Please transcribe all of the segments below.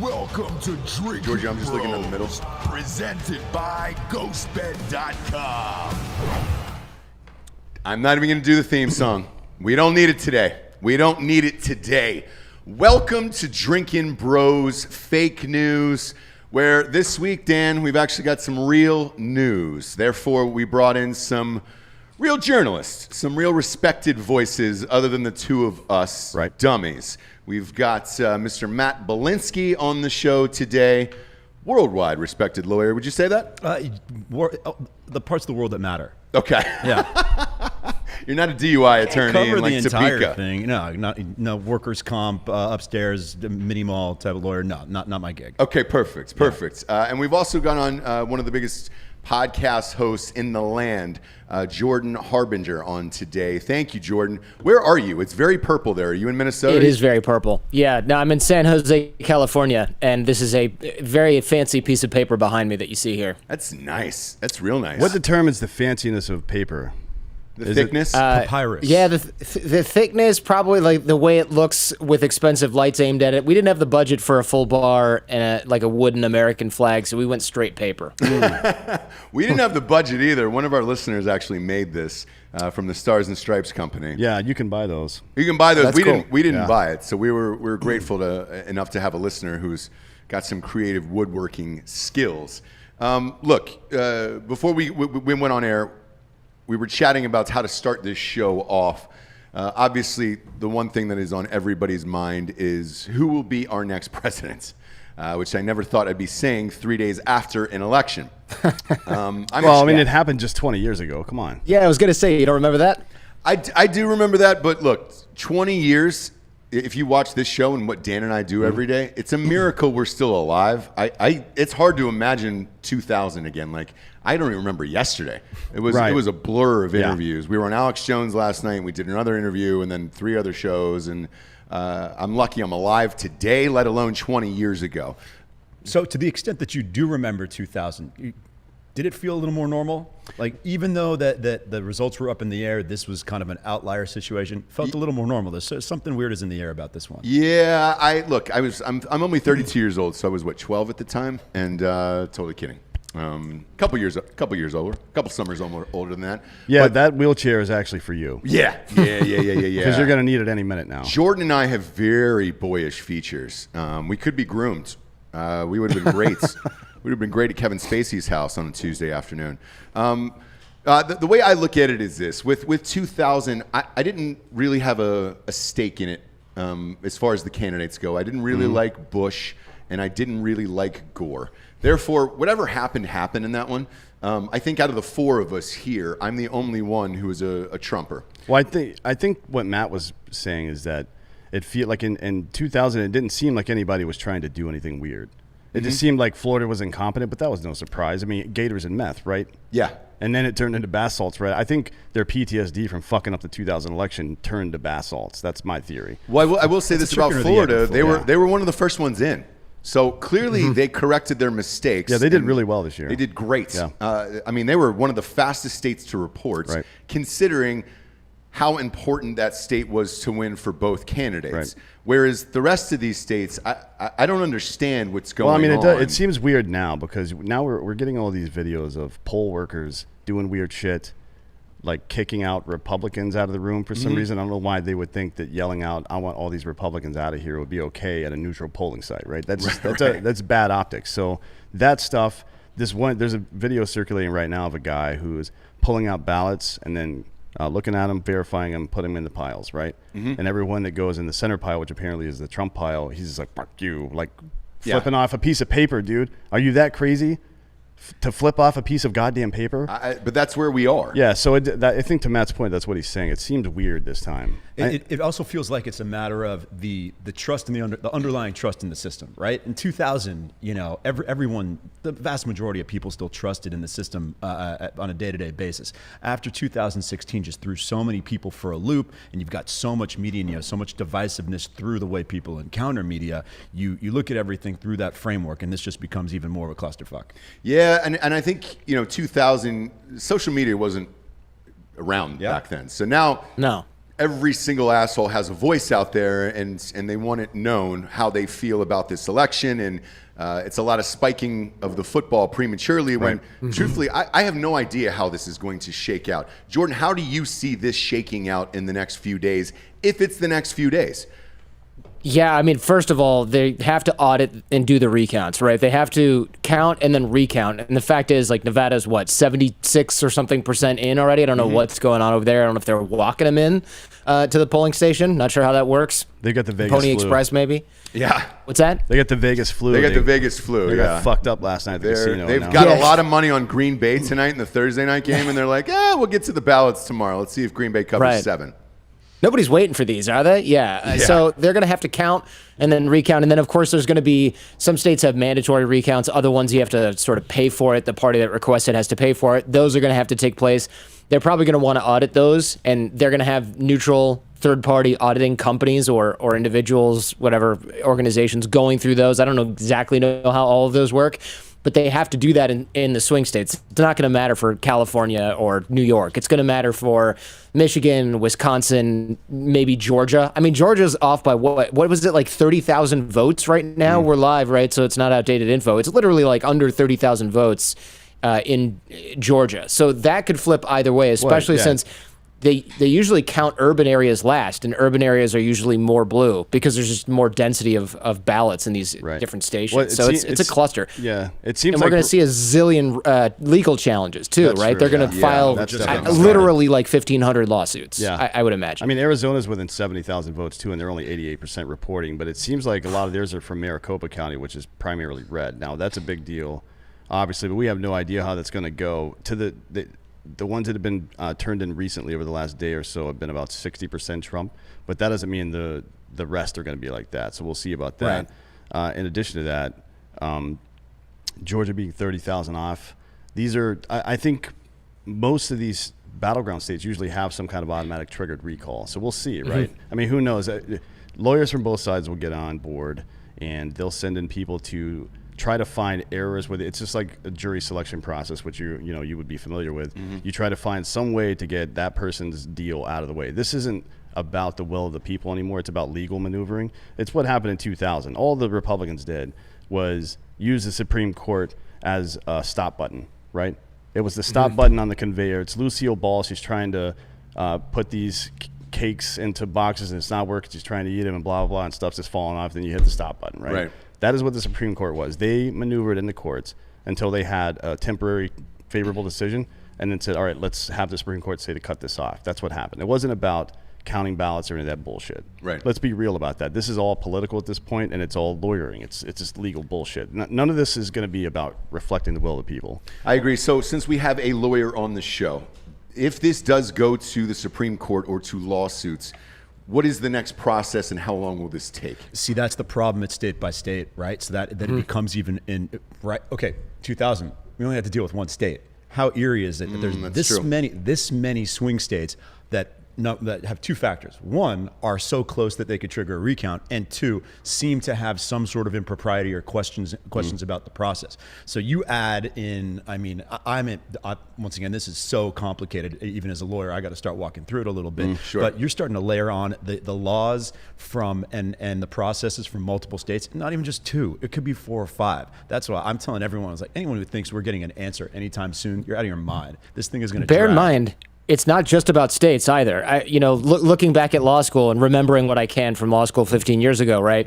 Welcome to Drinkin Georgia, I'm just Bros, looking in the middle. presented by GhostBed.com. I'm not even going to do the theme song. We don't need it today. Welcome to Drinkin Bros Fake News, where this week, Dan, we've actually got some real news. Therefore, we brought in some real journalists, some real respected voices other than the two of us dummies. We've got Mr. Matt Bilinski on the show today, worldwide respected lawyer. Would you say that? The parts of the world that matter. Okay. Yeah. You're not a DUI attorney Cover in like the entire Topeka. thing. No workers' comp, upstairs, mini mall type of lawyer. No, not my gig. Okay, perfect. And we've also got on one of the biggest podcast hosts in the land, Jordan Harbinger, on today. Thank you, Jordan. Where are you? It's very purple there. Are you in Minnesota? It is very purple. Yeah, no, I'm in San Jose, California, and this is a very fancy piece of paper behind me that you see here. That's nice. That's real nice. What determines the fanciness of paper? The thickness? Papyrus. Yeah, the thickness, probably like the way it looks with expensive lights aimed at it. We didn't have the budget for a full bar and like a wooden American flag, so we went straight paper. We didn't have the budget either. One of our listeners actually made this from the Stars and Stripes company. Yeah, you can buy those. You can buy those. That's We cool. didn't buy it, so we were grateful enough to have a listener who's got some creative woodworking skills. Look, before we went on air, we were chatting about how to start this show off. Obviously, the one thing that is on everybody's mind is who will be our next president, which I never thought I'd be saying 3 days after an election. It happened just 20 years ago. Come on. Yeah, I was going to say, you don't remember that? I do remember that, but look, 20 years, if you watch this show and what Dan and I do every day, it's a miracle we're still alive. It's hard to imagine 2000 again. Like, I don't even remember yesterday. It was a blur of interviews. We were on Alex Jones last night. We did another interview and then 3 other shows. And I'm lucky I'm alive today, let alone 20 years ago. So to the extent that you do remember 2000, did it feel a little more normal? Like, even though that the results were up in the air, this was kind of an outlier situation. Felt a little more normal. There's something weird is in the air about this one. Yeah, I'm only 32 years old, so I was 12 at the time, and totally kidding. Couple years older, couple summers older than that. Yeah, but that wheelchair is actually for you. Yeah. Because you're going to need it any minute now. Jordan and I have very boyish features. We could be groomed. We would have been great. We would have been great at Kevin Spacey's house on a Tuesday afternoon. The way I look at it is this. With 2000, I didn't really have a stake in it as far as the candidates go. I didn't really like Bush, and I didn't really like Gore. Therefore, whatever happened in that one. I think out of the 4 of us here, I'm the only one who is a Trumper. Well, I think what Matt was saying is that it feel like in 2000, it didn't seem like anybody was trying to do anything weird. It just seemed like Florida was incompetent, but that was no surprise. I mean, gators and meth, right? Yeah. And then it turned into bath salts, right? I think their PTSD from fucking up the 2000 election turned to bath salts. That's my theory. Well, I will say this about Florida. They were one of the first ones in. So clearly they corrected their mistakes. Yeah, they did really well this year. They did great. Yeah. I mean, they were one of the fastest states to report, considering how important that state was to win for both candidates. Right. Whereas the rest of these states, I don't understand what's going on. It seems weird now because now we're getting all these videos of poll workers doing weird shit, like kicking out Republicans out of the room for some reason. I don't know why they would think that yelling out, "I want all these Republicans out of here," would be okay at a neutral polling site, right? That's bad optics. So that stuff, there's a video circulating right now of a guy who's pulling out ballots and then looking at them, verifying them, putting them in the piles, right? And everyone that goes in the center pile, which apparently is the Trump pile, he's just like, "Fuck you," like flipping off a piece of paper, dude. Are you that crazy to flip off a piece of goddamn paper? But that's where we are. Yeah, so I think to Matt's point, that's what he's saying. It seemed weird this time. It also feels like it's a matter of the trust in the underlying trust in the system, right? In 2000, everyone, the vast majority of people still trusted in the system on a day-to-day basis. After 2016, just threw so many people for a loop, and you've got so much media and you have so much divisiveness through the way people encounter media. You look at everything through that framework, and this just becomes even more of a clusterfuck. Yeah, and I think 2000, social media wasn't around back then. So now, No. every single asshole has a voice out there, and they want it known how they feel about this election, and it's a lot of spiking of the football prematurely when, truthfully, I have no idea how this is going to shake out. Jordan, how do you see this shaking out in the next few days, if it's the next few days? Yeah, I mean, first of all, they have to audit and do the recounts, right? They have to count and then recount. And the fact is, like, Nevada's, 76 or something % in already? I don't know what's going on over there. I don't know if they're walking them in to the polling station. Not sure how that works. They got the Vegas Pony flu. Express, maybe? Yeah. What's that? They got the Vegas flu. They got the Vegas flu, They got fucked up last night at the casino. They've now. got a lot of money on Green Bay tonight in the Thursday night game, and they're like, we'll get to the ballots tomorrow. Let's see if Green Bay covers 7. Nobody's waiting for these, are they? Yeah. So they're going to have to count and then recount. And then, of course, there's going to be some states have mandatory recounts. Other ones you have to sort of pay for it. The party that requested has to pay for it. Those are going to have to take place. They're probably going to want to audit those, and they're going to have neutral third-party auditing companies or individuals, whatever organizations going through those. I don't exactly know how all of those work, but they have to do that in the swing states. It's not going to matter for California or New York. It's going to matter for Michigan, Wisconsin, maybe Georgia. I mean, Georgia's off by what was it, like 30,000 votes right now? We're live, right? So it's not outdated info. It's literally like under 30,000 votes in Georgia. So that could flip either way, especially since they usually count urban areas last, and urban areas are usually more blue because there's just more density of ballots in these different stations. Well, so it's a cluster. Yeah, it seems and like we're going to see a zillion legal challenges too, right? True, They're going to file literally like 1,500 lawsuits. Yeah, I would imagine. I mean, Arizona's within 70,000 votes too, and they're only 88% reporting. But it seems like a lot of theirs are from Maricopa County, which is primarily red. Now that's a big deal, obviously, but we have no idea how that's going to go. To the ones that have been turned in recently over the last day or so have been about 60% Trump, but that doesn't mean the rest are going to be like that. So we'll see about that. Right. In addition to that, Georgia being 30,000 off. These are, I think, most of these battleground states usually have some kind of automatic triggered recall. So we'll see, right? I mean, who knows? Lawyers from both sides will get on board, and they'll send in people to try to find errors with it. It's just like a jury selection process, which you would be familiar with. You try to find some way to get that person's deal out of the way. This isn't about the will of the people anymore. It's about legal maneuvering. It's what happened in 2000. All the Republicans did was use the Supreme Court as a stop button, right? It was the stop button on the conveyor. It's Lucille Ball. She's trying to put these cakes into boxes, and it's not working. She's trying to eat them, and blah, blah, blah, and stuff's just falling off. Then you hit the stop button, right? That is what the Supreme Court was. They maneuvered in the courts until they had a temporary favorable decision, and then said, all right, let's have the Supreme Court say to cut this off. That's what happened. It wasn't about counting ballots or any of that bullshit. Right. Let's be real about that. This is all political at this point, and it's all lawyering. It's just legal bullshit. None of this is going to be about reflecting the will of the people. I agree. So since we have a lawyer on the show, if this does go to the Supreme Court or to lawsuits, what is the next process, and how long will this take? See, that's the problem. It's state by state, right? So that it becomes even in right. Okay, 2000. We only had to deal with one state. How eerie is it that there's this many swing states that have two factors. One, are so close that they could trigger a recount, and two, seem to have some sort of impropriety or questions about the process. So you add in, I mean, once again, this is so complicated. Even as a lawyer, I got to start walking through it a little bit. But you're starting to layer on the laws from and the processes from multiple states. Not even just two. It could be 4 or 5. That's why I'm telling everyone, I was like, anyone who thinks we're getting an answer anytime soon, you're out of your mind. This thing is going to bear in mind. It's not just about states either. Looking back at law school and remembering what I can from law school 15 years ago, right?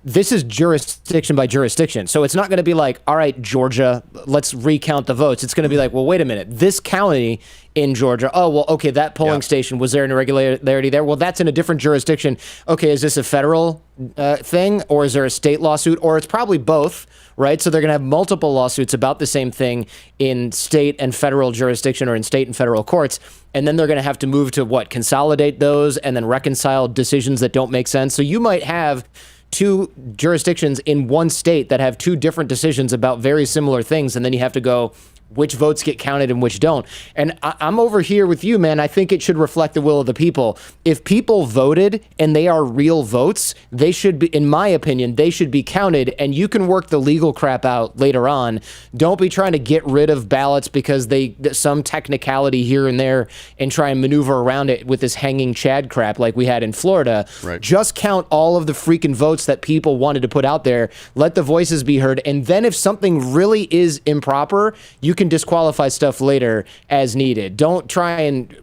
This is jurisdiction by jurisdiction. So it's not going to be like, all right, Georgia, let's recount the votes. It's going to be like, well, wait a minute. This county in Georgia, oh, well, okay, that polling station, was there an irregularity there? Well, that's in a different jurisdiction. Okay, is this a federal thing, or is there a state lawsuit? Or it's probably both, right? So they're going to have multiple lawsuits about the same thing in state and federal jurisdiction, or in state and federal courts. And then they're going to have to move to consolidate those and then reconcile decisions that don't make sense. So you might have 2 jurisdictions in one state that have 2 different decisions about very similar things, and then you have to go which votes get counted and which don't. And I'm over here with you, man. I think it should reflect the will of the people. If people voted and they are real votes, they should be, in my opinion, they should be counted, and you can work the legal crap out later on. Don't be trying to get rid of ballots because some technicality here and there and try and maneuver around it with this hanging Chad crap like we had in Florida. Right. Just count all of the freaking votes that people wanted to put out there. Let the voices be heard. And then if something really is improper, you can disqualify stuff later as needed. Don't try and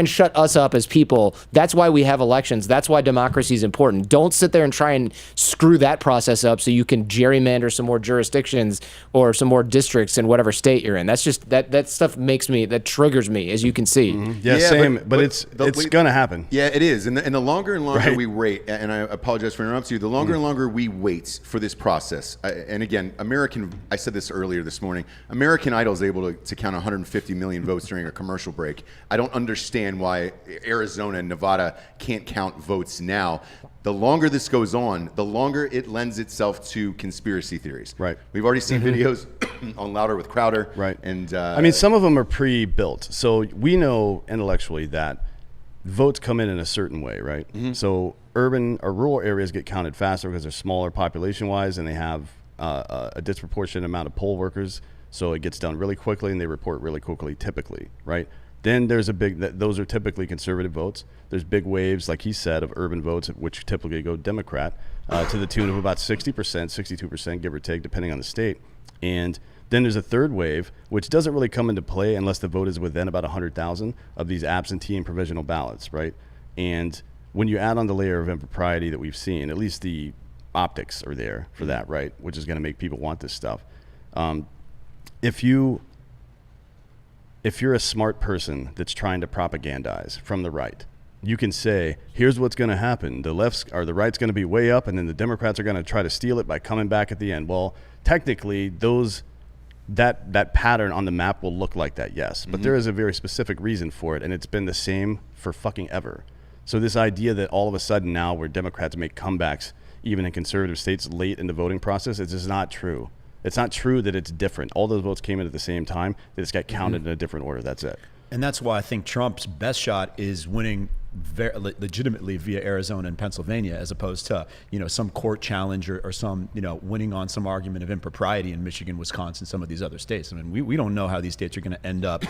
shut us up as people. That's why we have elections. That's why democracy is important. Don't sit there and try and screw that process up so you can gerrymander some more jurisdictions or some more districts in whatever state you're in. That's just that stuff that triggers me, as you can see. Mm-hmm. Yeah, same. But it's going to happen. Yeah, it is. And the longer and longer Right. we wait, and I apologize for interrupting you, the longer and longer we wait for this process. And again, I said this earlier this morning, American Idol is able to count 150 million votes during a commercial break. I don't understand why Arizona and Nevada can't count votes now. The longer this goes on, the longer it lends itself to conspiracy theories. Right. We've already seen videos on Louder with Crowder. Right. And I mean, some of them are pre-built. So we know intellectually that votes come in a certain way, right? Mm-hmm. So urban or rural areas get counted faster because they're smaller population-wise and they have a disproportionate amount of poll workers. So it gets done really quickly and they report really quickly, typically, right? Then there's those are typically conservative votes. There's big waves, like he said, of urban votes, which typically go Democrat, to the tune of about 60%, 62%, give or take, depending on the state. And then there's a third wave, which doesn't really come into play unless the vote is within about 100,000 of these absentee and provisional ballots, right? And when you add on the layer of impropriety that we've seen, at least the optics are there for that, right? Which is going to make people want this stuff. If you're a smart person that's trying to propagandize from the right, you can say, here's what's going to happen. The the right's going to be way up, and then the Democrats are going to try to steal it by coming back at the end. Well, technically, that pattern on the map will look like that, yes. But there is a very specific reason for it, and it's been the same for fucking ever. So this idea that all of a sudden now where Democrats make comebacks, even in conservative states late in the voting process, it's just not true. It's not true that it's different. All those votes came in at the same time. They just got counted in a different order. That's it. And that's why I think Trump's best shot is winning legitimately via Arizona and Pennsylvania, as opposed to some court challenge or some winning on some argument of impropriety in Michigan, Wisconsin, some of these other states. I mean, we don't know how these states are going to end up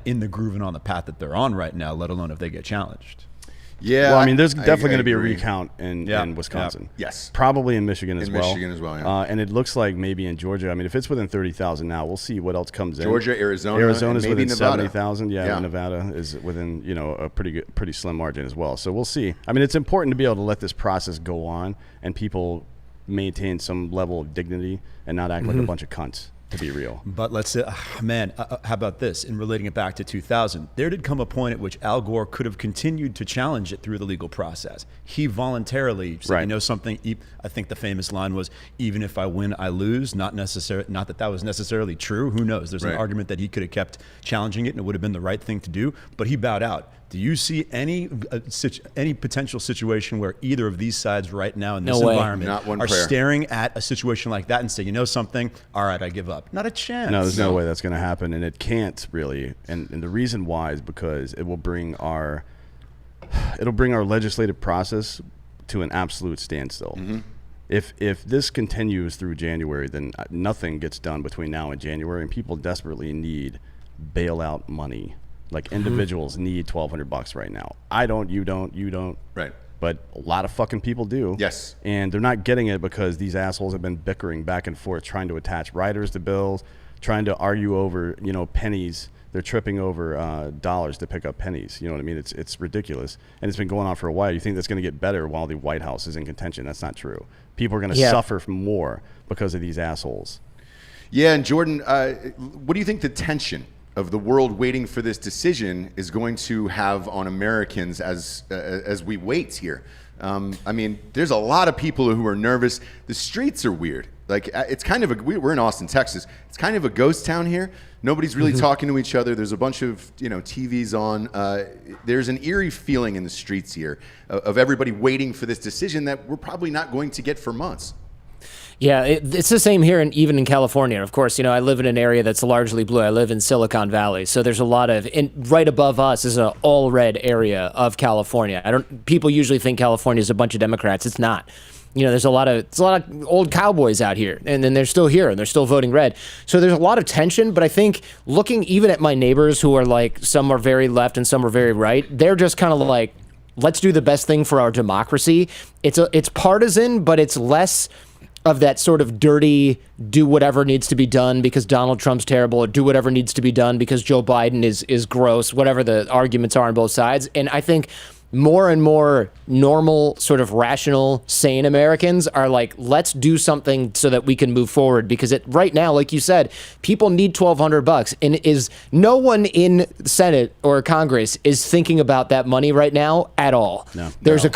in the groove and on the path that they're on right now, let alone if they get challenged. Yeah, well, I mean, there's definitely going to be a recount in Wisconsin. Yeah. Yes, probably in Michigan as well. Yeah. And it looks like maybe in Georgia. I mean, if it's within 30,000 now, we'll see what else comes in. Georgia, Arizona's maybe within Nevada. 70,000. Yeah, Nevada is within a pretty slim margin as well. So we'll see. I mean, it's important to be able to let this process go on and people maintain some level of dignity and not act like a bunch of cunts. To be real. But let's say, how about this? In relating it back to 2000, there did come a point at which Al Gore could have continued to challenge it through the legal process. He voluntarily said, something, I think the famous line was, even if I win, I lose. Not that was necessarily true. Who knows? There's an argument that he could have kept challenging it and it would have been the right thing to do, but he bowed out. Do you see any potential situation where either of these sides right now in this environment are staring at a situation like that and say, something, all right, I give up? Not a chance. No, there's no way that's going to happen, and it can't really. And the reason why is because it will bring our legislative process to an absolute standstill. Mm-hmm. If this continues through January, then nothing gets done between now and January, and people desperately need bailout money. Like individuals need $1,200 right now. I don't, you don't. Right. But a lot of fucking people do. Yes. And they're not getting it because these assholes have been bickering back and forth, trying to attach riders to bills, trying to argue over, pennies. They're tripping over dollars to pick up pennies. You know what I mean? It's ridiculous. And it's been going on for a while. You think that's going to get better while the White House is in contention. That's not true. People are going to suffer more because of these assholes. Yeah, and Jordan, what do you think the tension of the world waiting for this decision is going to have on Americans as we wait here? I mean, there's a lot of people who are nervous. The streets are weird. Like, it's kind of we're in Austin, Texas. It's kind of a ghost town here. Nobody's really talking to each other. There's a bunch of TVs on. There's an eerie feeling in the streets here of everybody waiting for this decision that we're probably not going to get for months. Yeah, it's the same here, and even in California. Of course, I live in an area that's largely blue. I live in Silicon Valley, so there's a lot of. And right above us is an all red area of California. People usually think California is a bunch of Democrats. It's not. There's a lot of old cowboys out here, and then they're still here and they're still voting red. So there's a lot of tension. But I think looking even at my neighbors, who are like, some are very left and some are very right, they're just kind of like, let's do the best thing for our democracy. It's partisan, but it's less of that sort of dirty, do whatever needs to be done because Donald Trump's terrible, or do whatever needs to be done because Joe Biden is gross, whatever the arguments are on both sides. And I think more and more normal, sort of rational, sane Americans are like, let's do something so that we can move forward. Because right now, like you said, people need $1,200, and no one in Senate or Congress is thinking about that money right now at all. No. There's a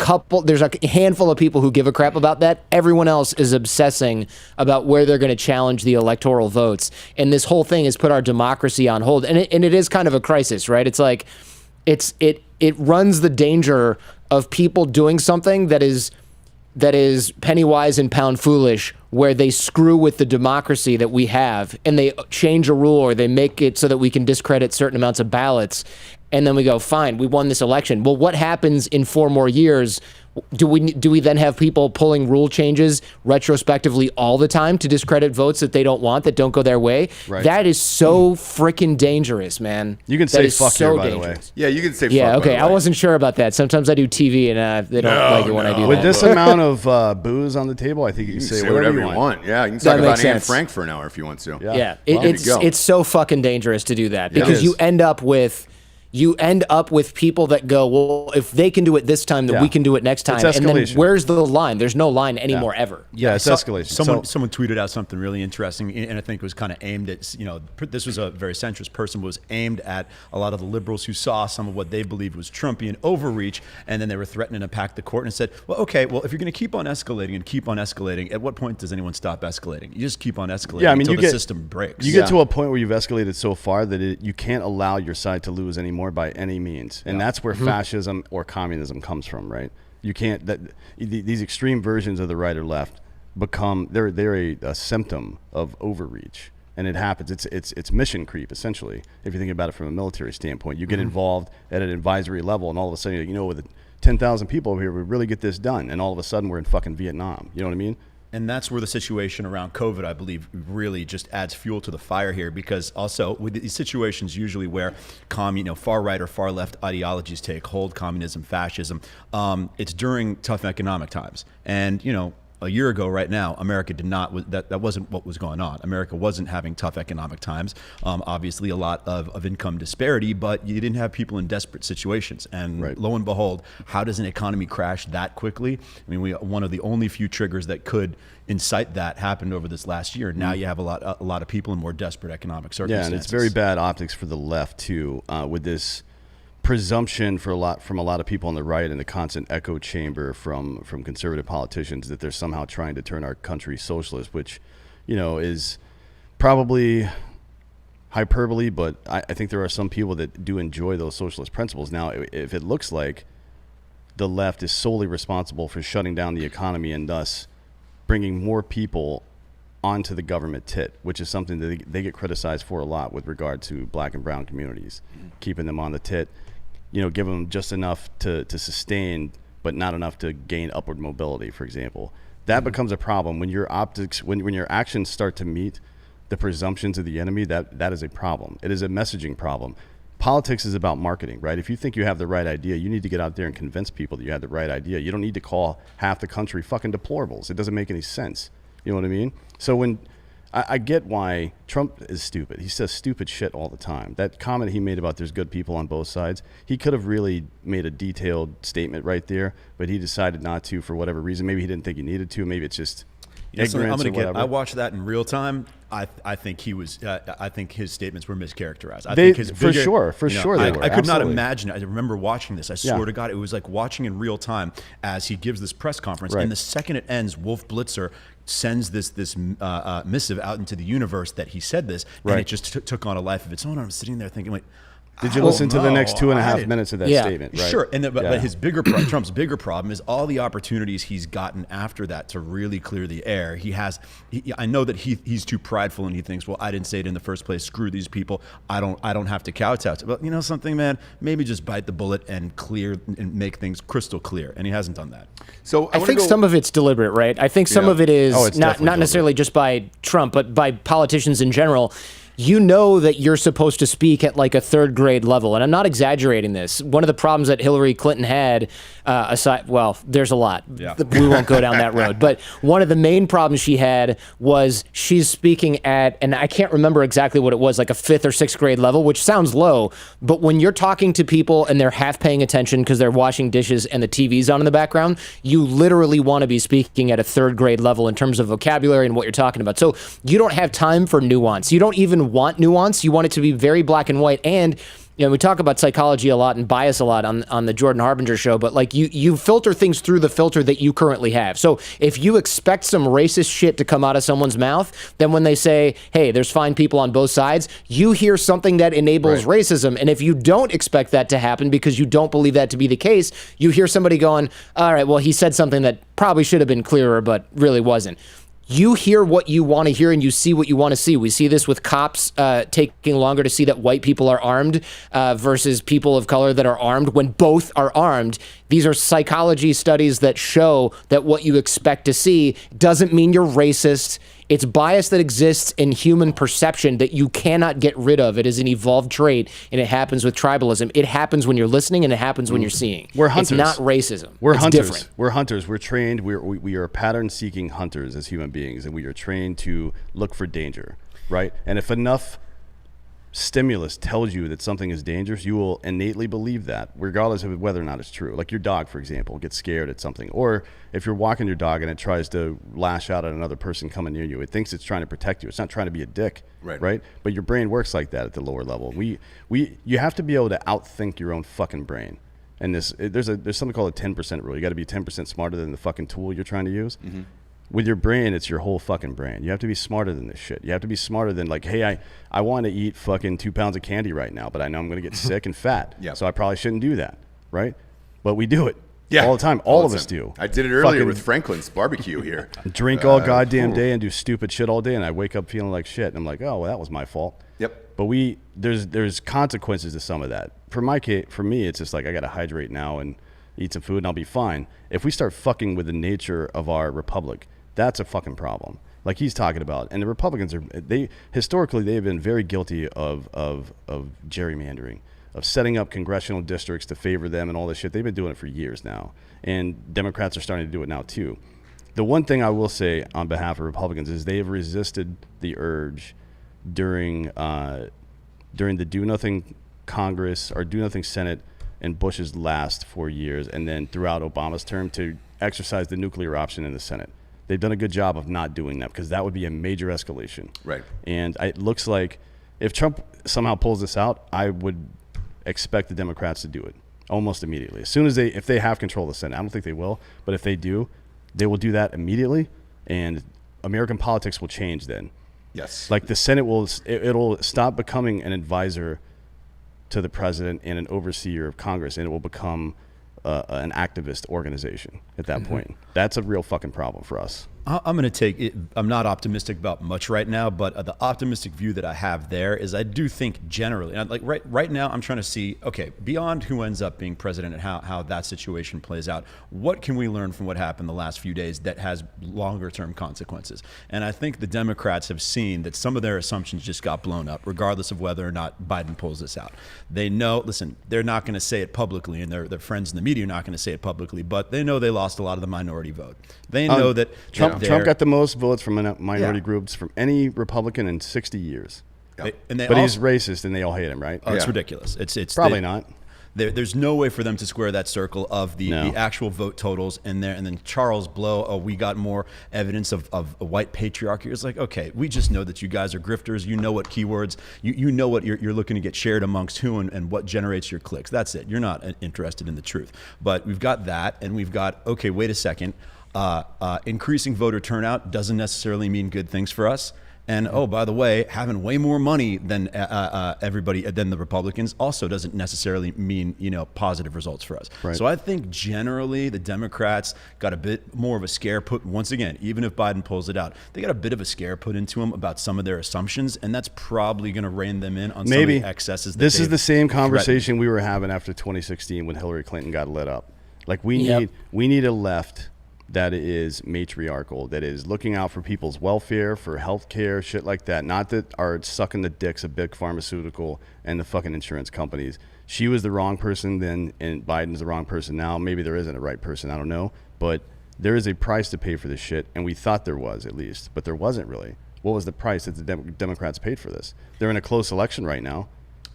handful of people who give a crap about that. Everyone else is obsessing about where they're going to challenge the electoral votes. And this whole thing has put our democracy on hold. And it is kind of a crisis, right? It's like, it runs the danger of people doing something that is penny wise and pound foolish, where they screw with the democracy that we have, and they change a rule, or they make it so that we can discredit certain amounts of ballots. And then we go, fine, we won this election. Well, what happens in 4 more years? Do we then have people pulling rule changes retrospectively all the time to discredit votes that they don't want, that don't go their way? Right. That is so freaking dangerous, man. You can say fuck here, by the way. Yeah, you can say fuck. Yeah, okay. By the I way. wasn't sure about that. Sometimes I do TV and they don't like it when I do With that. this amount of booze on the table, I think you can say whatever you want. Yeah, you can That talk about makes Anne sense. Frank for an hour if you want to. Yeah, Well, it's so fucking dangerous to do that, Yeah, it because is. you end up with people that go, well, if they can do it this time, then Yeah. we can do it next time. It's And then escalation. where's the line? There's no line anymore ever. Yeah, it's escalation. Someone tweeted out something really interesting, and I think it was kind of aimed at, this was a very centrist person, was aimed at a lot of the liberals who saw some of what they believed was Trumpian overreach, and then they were threatening to pack the court and said, well, okay, well, if you're going to keep on escalating and keep on escalating, at what point does anyone stop escalating? You just keep on escalating until the system breaks. You get to a point where you've escalated so far that you can't allow your side to lose anymore by any means. And that's where fascism or communism comes from, right? You can't, these extreme versions of the right or left become, they're a symptom of overreach. And it happens. It's mission creep, essentially, if you think about it from a military standpoint. You get involved at an advisory level, and all of a sudden, with 10,000 people over here, we really get this done. And all of a sudden, we're in fucking Vietnam. You know what I mean? And that's where the situation around COVID, I believe, really just adds fuel to the fire here, because also with these situations usually where far right or far left ideologies take hold, communism, fascism, it's during tough economic times. And, a year ago right now, America did not, that wasn't what was going on. America wasn't having tough economic times. Obviously a lot of income disparity, but you didn't have people in desperate situations. And lo and behold, how does an economy crash that quickly? I mean, one of the only few triggers that could incite that happened over this last year. Now you have a lot of people in more desperate economic circumstances. Yeah, and it's very bad optics for the left too, with this presumption from a lot of people on the right, and the constant echo chamber from conservative politicians that they're somehow trying to turn our country socialist, which is probably hyperbole, but I think there are some people that do enjoy those socialist principles. Now, if it looks like the left is solely responsible for shutting down the economy and thus bringing more people onto the government tit, which is something that they get criticized for a lot with regard to black and brown communities, keeping them on the tit, give them just enough to sustain, but not enough to gain upward mobility, for example. That becomes a problem when your optics, when your actions start to meet the presumptions of the enemy. That is a problem. It is a messaging problem. Politics is about marketing, right? If you think you have the right idea, you need to get out there and convince people that you have the right idea. You don't need to call half the country fucking deplorables. It doesn't make any sense. You know what I mean? So when I get why Trump is stupid. He says stupid shit all the time. That comment he made about there's good people on both sides, he could have really made a detailed statement right there, but he decided not to for whatever reason. Maybe he didn't think he needed to. Maybe it's just ignorance or whatever. I watched that in real time. I think he was. I think his statements were mischaracterized. I think his for sure they were. I could not Absolutely. imagine. I remember watching this. I swear to God, it was like watching in real time as he gives this press conference. Right. And the second it ends, Wolf Blitzer sends this missive out into the universe that he said this, and it just took on a life of its own. I'm sitting there thinking, wait, Did you listen to the next 2.5 didn't. minutes of that Yeah. statement? Right? Sure, and but his Trump's bigger problem is all the opportunities he's gotten after that to really clear the air. I know that he's too prideful and he thinks, well, I didn't say it in the first place. Screw these people. I don't have to kowtow to. But you know something, man? Maybe just bite the bullet and clear and make things crystal clear. And he hasn't done that. So I think some of it's deliberate, right? I think some of it is not necessarily just by Trump, but by politicians in general. You know that you're supposed to speak at like a third grade level. And I'm not exaggerating this. One of the problems that Hillary Clinton had, there's a lot. Yeah. We won't go down that road. But one of the main problems she had was she's speaking at, and I can't remember exactly what it was, like a 5th or 6th grade level, which sounds low. But when you're talking to people and they're half paying attention because they're washing dishes and the TV's on in the background, you literally want to be speaking at a 3rd grade level in terms of vocabulary and what you're talking about. So you don't have time for nuance. You don't even want nuance. You want it to be very black and white. And you know, we talk about psychology a lot and bias a lot on the Jordan Harbinger show, but like you filter things through the filter that you currently have. So if you expect some racist shit to come out of someone's mouth, then when they say, hey, there's fine people on both sides, you hear something that enables racism. And if you don't expect that to happen because you don't believe that to be the case, you hear somebody going, all right, well, he said something that probably should have been clearer, but really wasn't. You hear what you want to hear and you see what you want to see. We see this with cops taking longer to see that white people are armed versus people of color that are armed when both are armed. These are psychology studies that show that what you expect to see doesn't mean you're racist. It's bias that exists in human perception that you cannot get rid of. It is an evolved trait, and it happens with tribalism. It happens when you're listening, and it happens when you're seeing. We're hunters. It's not racism. We're it's hunters. Different. We're hunters. We're trained. We are pattern-seeking hunters as human beings, and we are trained to look for danger, right? And if enough stimulus tells you that something is dangerous, you will innately believe that, regardless of whether or not it's true. Like your dog, for example, gets scared at something. Or if you're walking your dog and it tries to lash out at another person coming near you, it thinks it's trying to protect you. It's not trying to be a dick, right? But your brain works like that at the lower level. You have to be able to outthink your own fucking brain. And there's something called a 10% rule. You got to be 10% smarter than the fucking tool you're trying to use. Mm-hmm. With your brain, it's your whole fucking brain. You have to be smarter than this shit. You have to be smarter than like, hey, I want to eat fucking 2 pounds of candy right now, but I know I'm going to get sick and fat. So I probably shouldn't do that, right? But we do it all the time. All of us do. I did it earlier with Franklin's barbecue here. Drink all goddamn day and do stupid shit all day, and I wake up feeling like shit. And I'm like, oh, well, that was my fault. Yep. But there's consequences to some of that. For me, it's just like I got to hydrate now and eat some food, and I'll be fine. If we start fucking with the nature of our republic, that's a fucking problem. Like he's talking about. And the Republicans historically they've been very guilty of gerrymandering, of setting up congressional districts to favor them and all this shit. They've been doing it for years now. And Democrats are starting to do it now too. The one thing I will say on behalf of Republicans is they have resisted the urge during the Do Nothing Congress or Do Nothing Senate in Bush's last 4 years, and then throughout Obama's term to exercise the nuclear option in the Senate. They've done a good job of not doing that because that would be a major escalation. Right. And it looks like if Trump somehow pulls this out, I would expect the Democrats to do it almost immediately. As soon as if they have control of the Senate, I don't think they will, but if they do, they will do that immediately, and American politics will change then. Yes. Like the Senate it'll stop becoming an advisor to the president and an overseer of Congress, and it will become an activist organization at that point. That's a real fucking problem for us. I'm going to take it. I'm not optimistic about much right now, but the optimistic view that I have there is I do think generally, and like right now, I'm trying to see, okay, beyond who ends up being president and how that situation plays out, what can we learn from what happened the last few days that has longer term consequences? And I think the Democrats have seen that some of their assumptions just got blown up, regardless of whether or not Biden pulls this out. They know, listen, they're not going to say it publicly, and their friends in the media are not going to say it publicly, but they know they lost a lot of the minority vote. They know that Trump got the most votes from minority groups from any Republican in 60 years. But he's racist and they all hate him, right? Oh, it's ridiculous. It's probably not. There's no way for them to square that circle of the actual vote totals in there. And then Charles Blow, we got more evidence of a white patriarchy. It's like, okay, we just know that you guys are grifters. You know what keywords, you know what you're looking to get shared amongst who and what generates your clicks. That's it. You're not interested in the truth. But we've got that, and we've got, okay, wait a second. Increasing voter turnout doesn't necessarily mean good things for us. And oh, by the way, having way more money than everybody than the Republicans also doesn't necessarily mean positive results for us. Right. So I think generally the Democrats got a bit more of a scare put. Once again, even if Biden pulls it out, they got a bit of a scare put into them about some of their assumptions, and that's probably going to rein them in on some of the excesses. This is the same conversation we were having after 2016 when Hillary Clinton got lit up. Like we need a left that is matriarchal, that is looking out for people's welfare, for health care, shit like that. Not that are sucking the dicks of big pharmaceutical and the fucking insurance companies. She was the wrong person then, and Biden's the wrong person now. Maybe there isn't a right person, I don't know. But there is a price to pay for this shit, and we thought there was at least, but there wasn't really. What was the price that the Democrats paid for this? They're in a close election right now.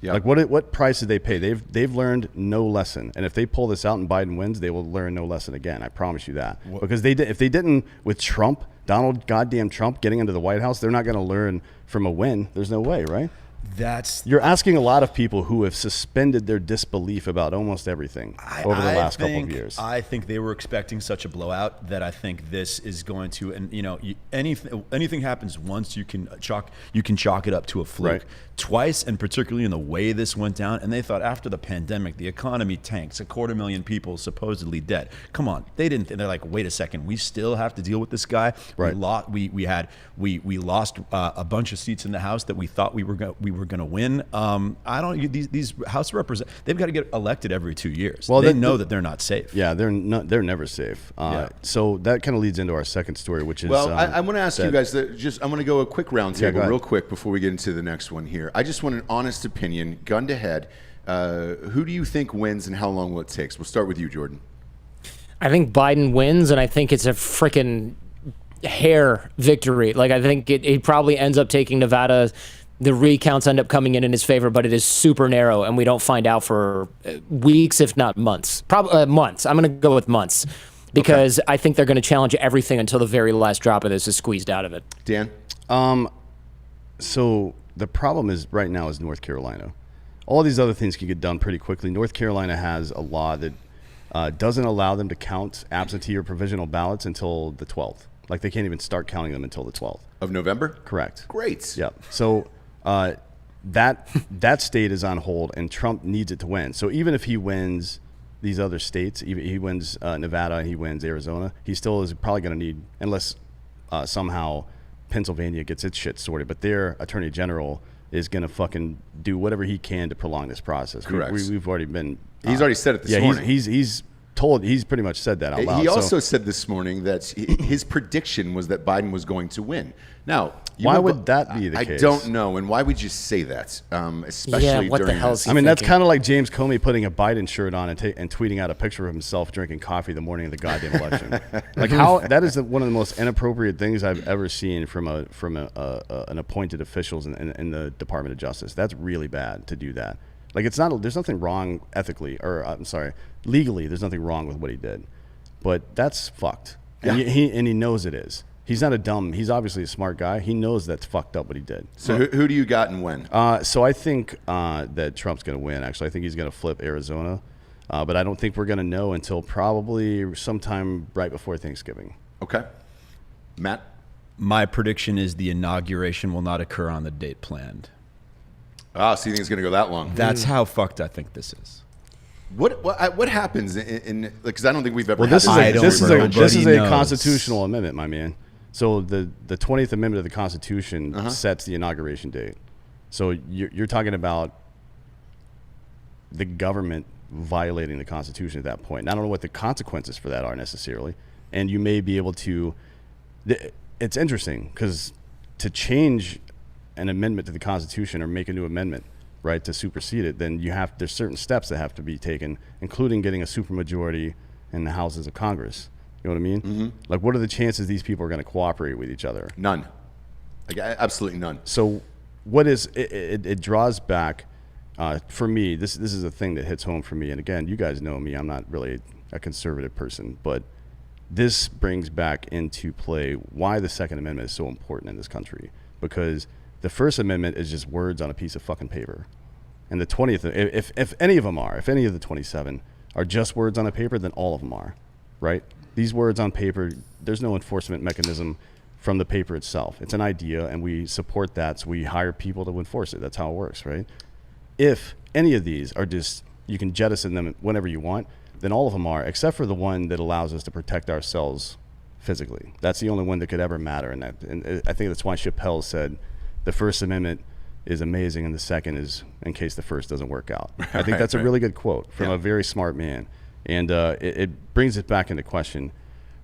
Yep. Like what price did they pay? They've learned no lesson, and if they pull this out and Biden wins, they will learn no lesson again. I promise you that. Because if they didn't with Trump, Donald goddamn Trump getting into the White House, they're not going to learn from a win. There's no way, right? You're asking a lot of people who have suspended their disbelief about almost everything over the last couple of years. I think they were expecting such a blowout that I think this is going to, and anything happens once, you can chalk it up to a fluke. Right. Twice, and particularly in the way this went down, and they thought after the pandemic, the economy tanks, 250,000 people supposedly dead. Come on, they didn't. They're like, wait a second, we still have to deal with this guy. Right. We lost a bunch of seats in the House that we thought we were going to win. These House representatives, they've got to get elected every 2 years. Well, they know that they're not safe. Yeah, they're never safe. So that kind of leads into our second story, which is I want to ask you guys I'm going to go a quick round table real quick before we get into the next one here. I just want an honest opinion, gun to head. Who do you think wins, and how long will it take? We'll start with you, Jordan. I think Biden wins, and I think it's a freaking hair victory. Like, I think it probably ends up taking Nevada. The recounts end up coming in his favor, but it is super narrow, and we don't find out for weeks, if not months. Probably months. I'm going to go with months because I think they're going to challenge everything until the very last drop of this is squeezed out of it. Dan? So the problem is right now is North Carolina. All these other things can get done pretty quickly. North Carolina has a law that doesn't allow them to count absentee or provisional ballots until the 12th. Like, they can't even start counting them until the 12th. Of November? Correct. Great. Yep. So that state is on hold, and Trump needs it to win. So even if he wins these other states, he wins Nevada, he wins Arizona, he still is probably going to need, unless somehow Pennsylvania gets its shit sorted, but their attorney general is going to fucking do whatever he can to prolong this process. Correct. We've already been... He's already said it this morning. He's pretty much said that out loud. He also said this morning that his prediction was that Biden was going to win. Now, why would that be the case? I don't know. And why would you say that? Especially what during the hell is he thinking? That's kind of like James Comey putting a Biden shirt on and tweeting out a picture of himself drinking coffee the morning of the goddamn election. Like, how that is one of the most inappropriate things I've ever seen from an appointed officials in the Department of Justice. That's really bad to do that. Like, there's nothing wrong ethically, or I'm sorry, legally, there's nothing wrong with what he did. But that's fucked. Yeah. And he knows it is. He's obviously a smart guy. He knows that's fucked up what he did. So who do you got and when? So I think that Trump's going to win, actually. I think he's going to flip Arizona. But I don't think we're going to know until probably sometime right before Thanksgiving. Okay. Matt? My prediction is the inauguration will not occur on the date planned. So you think it's going to go that long? That's how fucked I think this is. What happens in because I don't think we've ever. Well, this is a constitutional amendment, my man. So the 20th Amendment of the Constitution sets the inauguration date. So you're talking about the government violating the Constitution at that point. And I don't know what the consequences for that are necessarily. And you may be able to. It's interesting because to change an amendment to the Constitution or make a new amendment, right, to supersede it, then there's certain steps that have to be taken, including getting a supermajority in the houses of Congress. You know what I mean? Mm-hmm. Like, what are the chances these people are going to cooperate with each other? None. Like, absolutely none. So what is it draws back for me, this is a thing that hits home for me. And again, you guys know me, I'm not really a conservative person, but this brings back into play why the Second Amendment is so important in this country. Because the First Amendment is just words on a piece of fucking paper. And the 20th, if any of them are, if any of the 27 are just words on a paper, then all of them are, right? These words on paper, there's no enforcement mechanism. from the paper itself. It's an idea, and we support that, so we hire people to enforce it. That's how it works, right? If any of these are just, you can jettison them whenever you want, then all of them are, except for the one that allows us to protect ourselves physically. That's the only one that could ever matter. And I think that's why Chappelle said the First Amendment is amazing, and the second is in case the first doesn't work out. I think that's a really good quote from a very smart man. And it brings it back into question.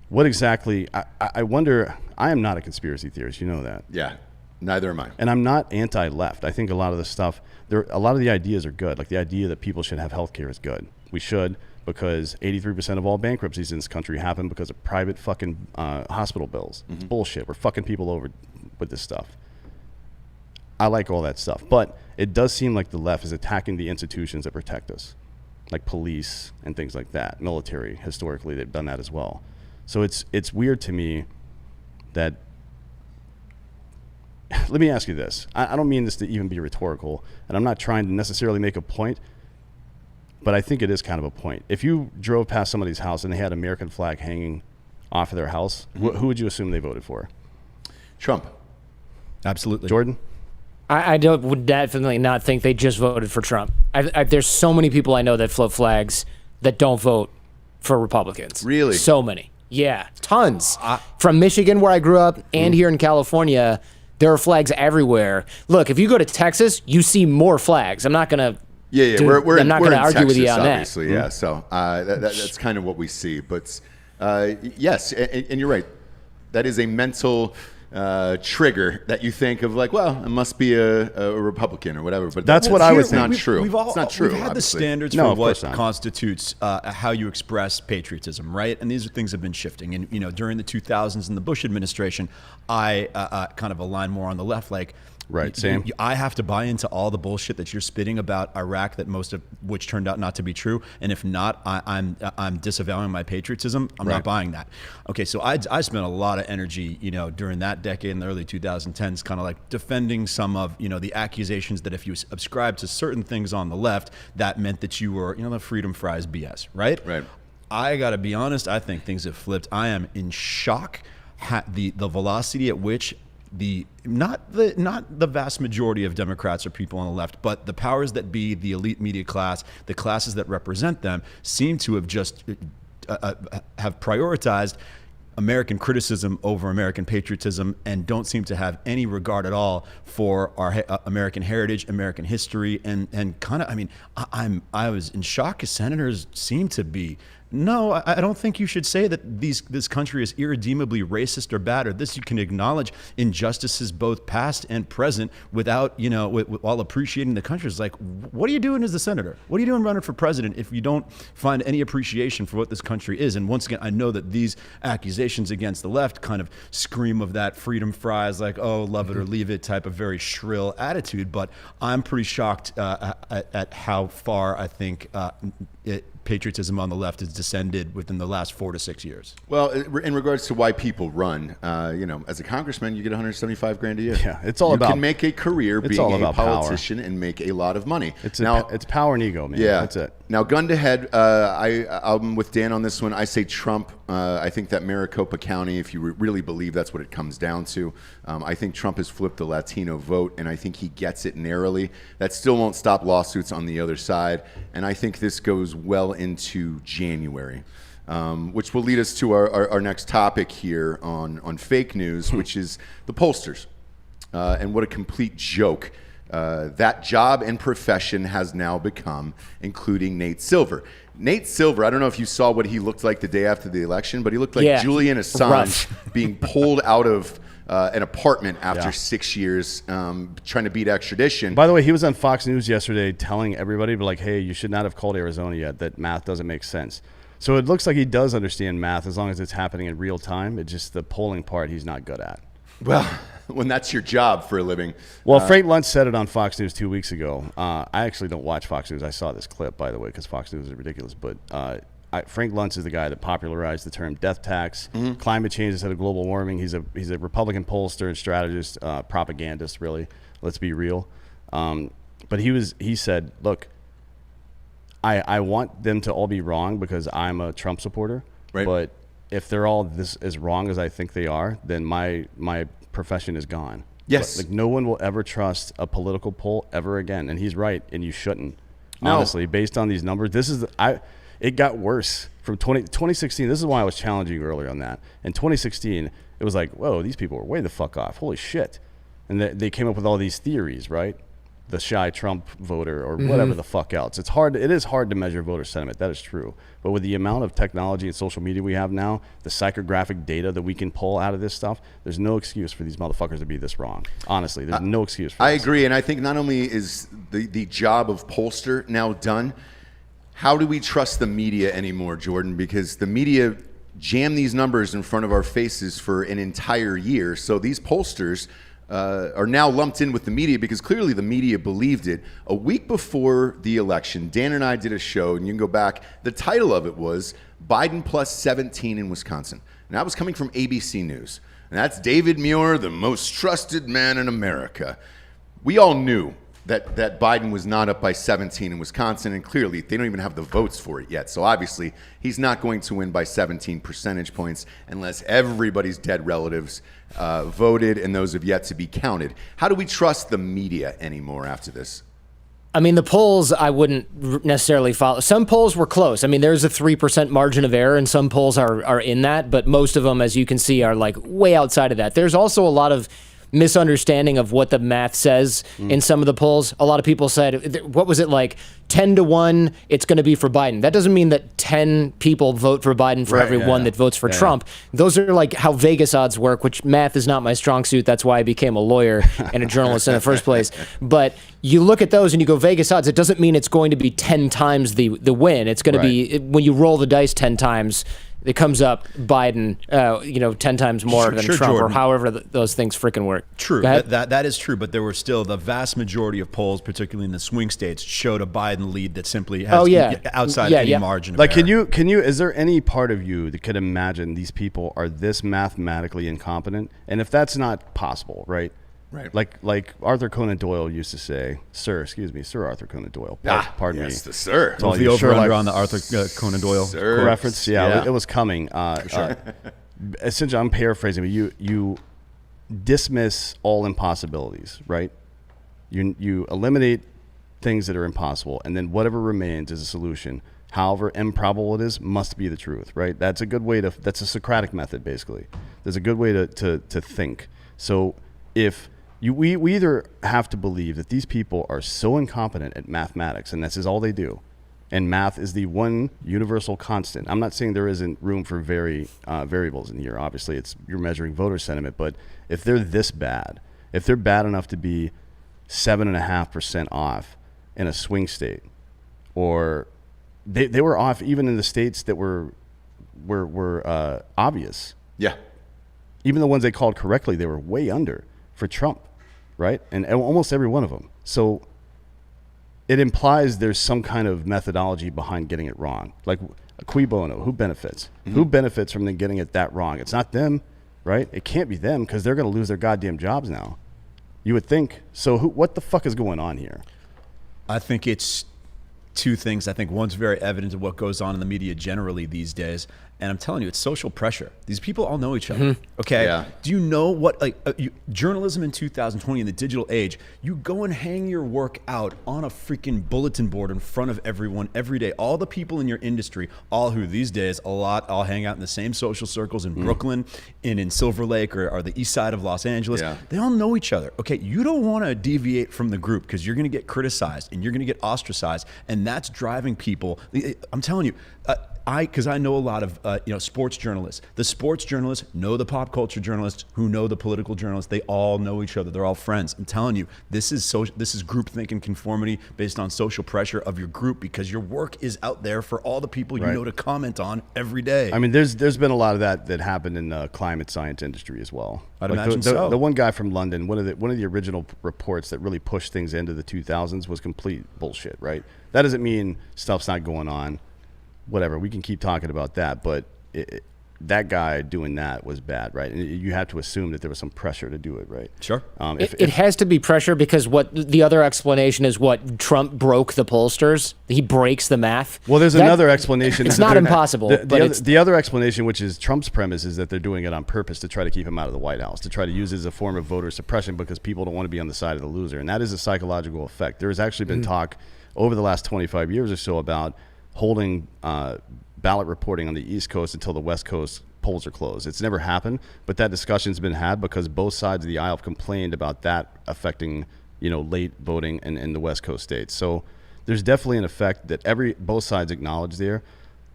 What exactly, I wonder, I am not a conspiracy theorist, you know that. Yeah, neither am I. And I'm not anti-left. I think a lot of the stuff, a lot of the ideas are good. Like the idea that people should have health care is good. We should, because 83% of all bankruptcies in this country happen because of private fucking hospital bills. Bullshit. We're fucking people over with this stuff. I like all that stuff. But it does seem like the left is attacking the institutions that protect us, like police and things like that. Military, historically, they've done that as well. So it's weird to me that, let me ask you this. I don't mean this to even be rhetorical, and I'm not trying to necessarily make a point, but I think it is kind of a point. If you drove past somebody's house and they had an American flag hanging off of their house, who would you assume they voted for? Trump. Absolutely. Jordan? I would definitely not think they just voted for Trump. There's so many people I know that float flags that don't vote for Republicans. Really? So many. Yeah, tons. From Michigan, where I grew up, and here in California, there are flags everywhere. Look, if you go to Texas, you see more flags. I'm not gonna. I'm not gonna argue with you on that. Obviously, yeah. So that's kind of what we see. But yes, and you're right. That is a mental trigger that you think of, like, well, it must be a Republican or whatever. But that's what I was saying. saying. It's not true. It's not true. We've had obviously. the standards for what constitutes how you express patriotism, right? And these things have been shifting. And during the 2000s in the Bush administration, I kind of aligned more on the left, like. Right, same. I have to buy into all the bullshit that you're spitting about Iraq, that most of which turned out not to be true. And if not, I'm disavowing my patriotism. I'm not buying that. Okay, so I spent a lot of energy, during that decade in the early 2010s, kind of like defending some of, the accusations that if you subscribe to certain things on the left, that meant that you were, the freedom fries BS, right? Right. I got to be honest. I think things have flipped. I am in shock. The velocity at which not the vast majority of Democrats or people on the left, but the powers that be, the elite media class, the classes that represent them, seem to have just have prioritized American criticism over American patriotism, and don't seem to have any regard at all for our American heritage, American history, and kind of. I mean, I was in shock as senators seem to be. No, I don't think you should say that this country is irredeemably racist or bad, or this. You can acknowledge injustices both past and present without, while appreciating the country. It's like, what are you doing as a senator? What are you doing running for president if you don't find any appreciation for what this country is? And once again, I know that these accusations against the left kind of scream of that freedom fries, like, oh, love it or leave it type of very shrill attitude. But I'm pretty shocked at how far I think patriotism on the left has descended within the last 4 to 6 years. Well, in regards to why people run, as a congressman, you get $175,000 a year. Yeah, it's all about. You can make a career being a politician and make a lot of money. It's power and ego, man. Yeah, that's it. Now, gun to head, I'm with Dan on this one. I say Trump. I think that Maricopa County, if you really believe that's what it comes down to, I think Trump has flipped the Latino vote, and I think he gets it narrowly. That still won't stop lawsuits on the other side, and I think this goes well into January, which will lead us to our next topic here on fake news, which is the pollsters, and what a complete joke that job and profession has now become, including Nate Silver. Nate Silver, I don't know if you saw what he looked like the day after the election, but he looked like Julian Assange being pulled out of an apartment after 6 years trying to beat extradition. By the way, he was on Fox News yesterday telling everybody, like, hey, you should not have called Arizona yet. That math doesn't make sense. So it looks like he does understand math as long as it's happening in real time. It's just the polling part he's not good at. Well, when that's your job for a living. Well, Frank Luntz said it on Fox News 2 weeks ago. I actually don't watch Fox News. I saw this clip, by the way, because Fox News is ridiculous. But Frank Luntz is the guy that popularized the term death tax, climate change instead of global warming. He's a Republican pollster and strategist, propagandist, really. Let's be real. But he said, look, I want them to all be wrong because I'm a Trump supporter. Right. But if they're all this as wrong as I think they are, then my profession is gone. Yes. Like no one will ever trust a political poll ever again. And he's right, and you shouldn't. No. Honestly, based on these numbers, it got worse from 2016. This is why I was challenging you earlier on that. In 2016, it was like, whoa, these people are way the fuck off. Holy shit. And they came up with all these theories, right? The shy Trump voter or whatever the fuck else. It is hard to measure voter sentiment. That is true. But with the amount of technology and social media we have now, the psychographic data that we can pull out of this stuff, there's no excuse for these motherfuckers to be this wrong. Honestly, there's no excuse for I this. agree. And I think not only is the job of pollster now done, how do we trust the media anymore, Jordan? Because the media jam these numbers in front of our faces for an entire year. So these pollsters are now lumped in with the media because clearly the media believed it. A week before the election, Dan and I did a show, and you can go back. The title of it was Biden plus 17 in Wisconsin. And that was coming from ABC News. And that's David Muir, the most trusted man in America. We all knew that Biden was not up by 17 in Wisconsin, and clearly they don't even have the votes for it yet. So obviously he's not going to win by 17 percentage points unless everybody's dead relatives voted and those have yet to be counted. How do we trust the media anymore after this? I mean, the polls I wouldn't necessarily follow. Some polls were close. I mean, there's a 3% margin of error, and some polls are in that, but most of them, as you can see, are like way outside of that. There's also a lot of misunderstanding of what the math says in some of the polls. A lot of people said, what was it like, 10-1, it's going to be for Biden. That doesn't mean that 10 people vote for Biden for every one that votes for Trump. Those are like how Vegas odds work, which math is not my strong suit. That's why I became a lawyer and a journalist in the first place. But you look at those and you go Vegas odds, it doesn't mean it's going to be 10 times the win. It's going to be, when you roll the dice 10 times, it comes up Biden, 10 times more than Trump, Jordan. or however those things freaking work. True, that is true, but there were still the vast majority of polls, particularly in the swing states, showed a Biden lead that simply has outside any margin of like, error. can you? Is there any part of you that could imagine these people are this mathematically incompetent? And if that's not possible, right? Like Arthur Conan Doyle used to say, Sir Arthur Conan Doyle. Pardon me. Yes, the sir. Was the over-under on the Arthur Conan Doyle reference? Yeah, it was coming. Essentially, I'm paraphrasing, but you dismiss all impossibilities, right? You eliminate things that are impossible, and then whatever remains is a solution. However improbable it is, must be the truth, right? That's a good way that's a Socratic method, basically. There's a good way to think. So if we either have to believe that these people are so incompetent at mathematics, and this is all they do, and math is the one universal constant. I'm not saying there isn't room for variables in here. Obviously, you're measuring voter sentiment, but if they're this bad, if they're bad enough to be 7.5% off in a swing state, or they were off even in the states that were obvious. Yeah. Even the ones they called correctly, they were way under for Trump, right? And almost every one of them. So it implies there's some kind of methodology behind getting it wrong. Like, cui bono, who benefits? Who benefits from them getting it that wrong? It's not them, right? It can't be them because they're going to lose their goddamn jobs now. You would think. So what the fuck is going on here? I think it's two things. I think one's very evident of what goes on in the media generally these days. And I'm telling you, it's social pressure. These people all know each other. Okay. Yeah. Do you know what, journalism in 2020 in the digital age, you go and hang your work out on a freaking bulletin board in front of everyone every day. All the people in your industry, all who these days, all hang out in the same social circles in Brooklyn and in Silver Lake or the east side of Los Angeles. Yeah. They all know each other. Okay. You don't want to deviate from the group because you're going to get criticized and you're going to get ostracized. And that's driving people. I'm telling you, because I know a lot of sports journalists. The sports journalists know the pop culture journalists who know the political journalists. They all know each other. They're all friends. I'm telling you, this is groupthink and conformity based on social pressure of your group because your work is out there for all the people you know to comment on every day. I mean, there's been a lot of that happened in the climate science industry as well. I'd imagine so. The one guy from London, one of the original reports that really pushed things into the 2000s was complete bullshit. Right? That doesn't mean stuff's not going on. Whatever, we can keep talking about that, but that guy doing that was bad, right? And you have to assume that there was some pressure to do it, right? Sure. It has to be pressure because what the other explanation is what Trump broke the pollsters. He breaks the math. Well, there's another explanation. It's not impossible. The other explanation, which is Trump's premise, is that they're doing it on purpose to try to keep him out of the White House, to try to use it as a form of voter suppression because people don't want to be on the side of the loser. And that is a psychological effect. There has actually been talk over the last 25 years or so about holding ballot reporting on the East Coast until the West Coast polls are closed. It's never happened, but that discussion's been had because both sides of the aisle have complained about that affecting, late voting in the West Coast states. So there's definitely an effect that both sides acknowledge there.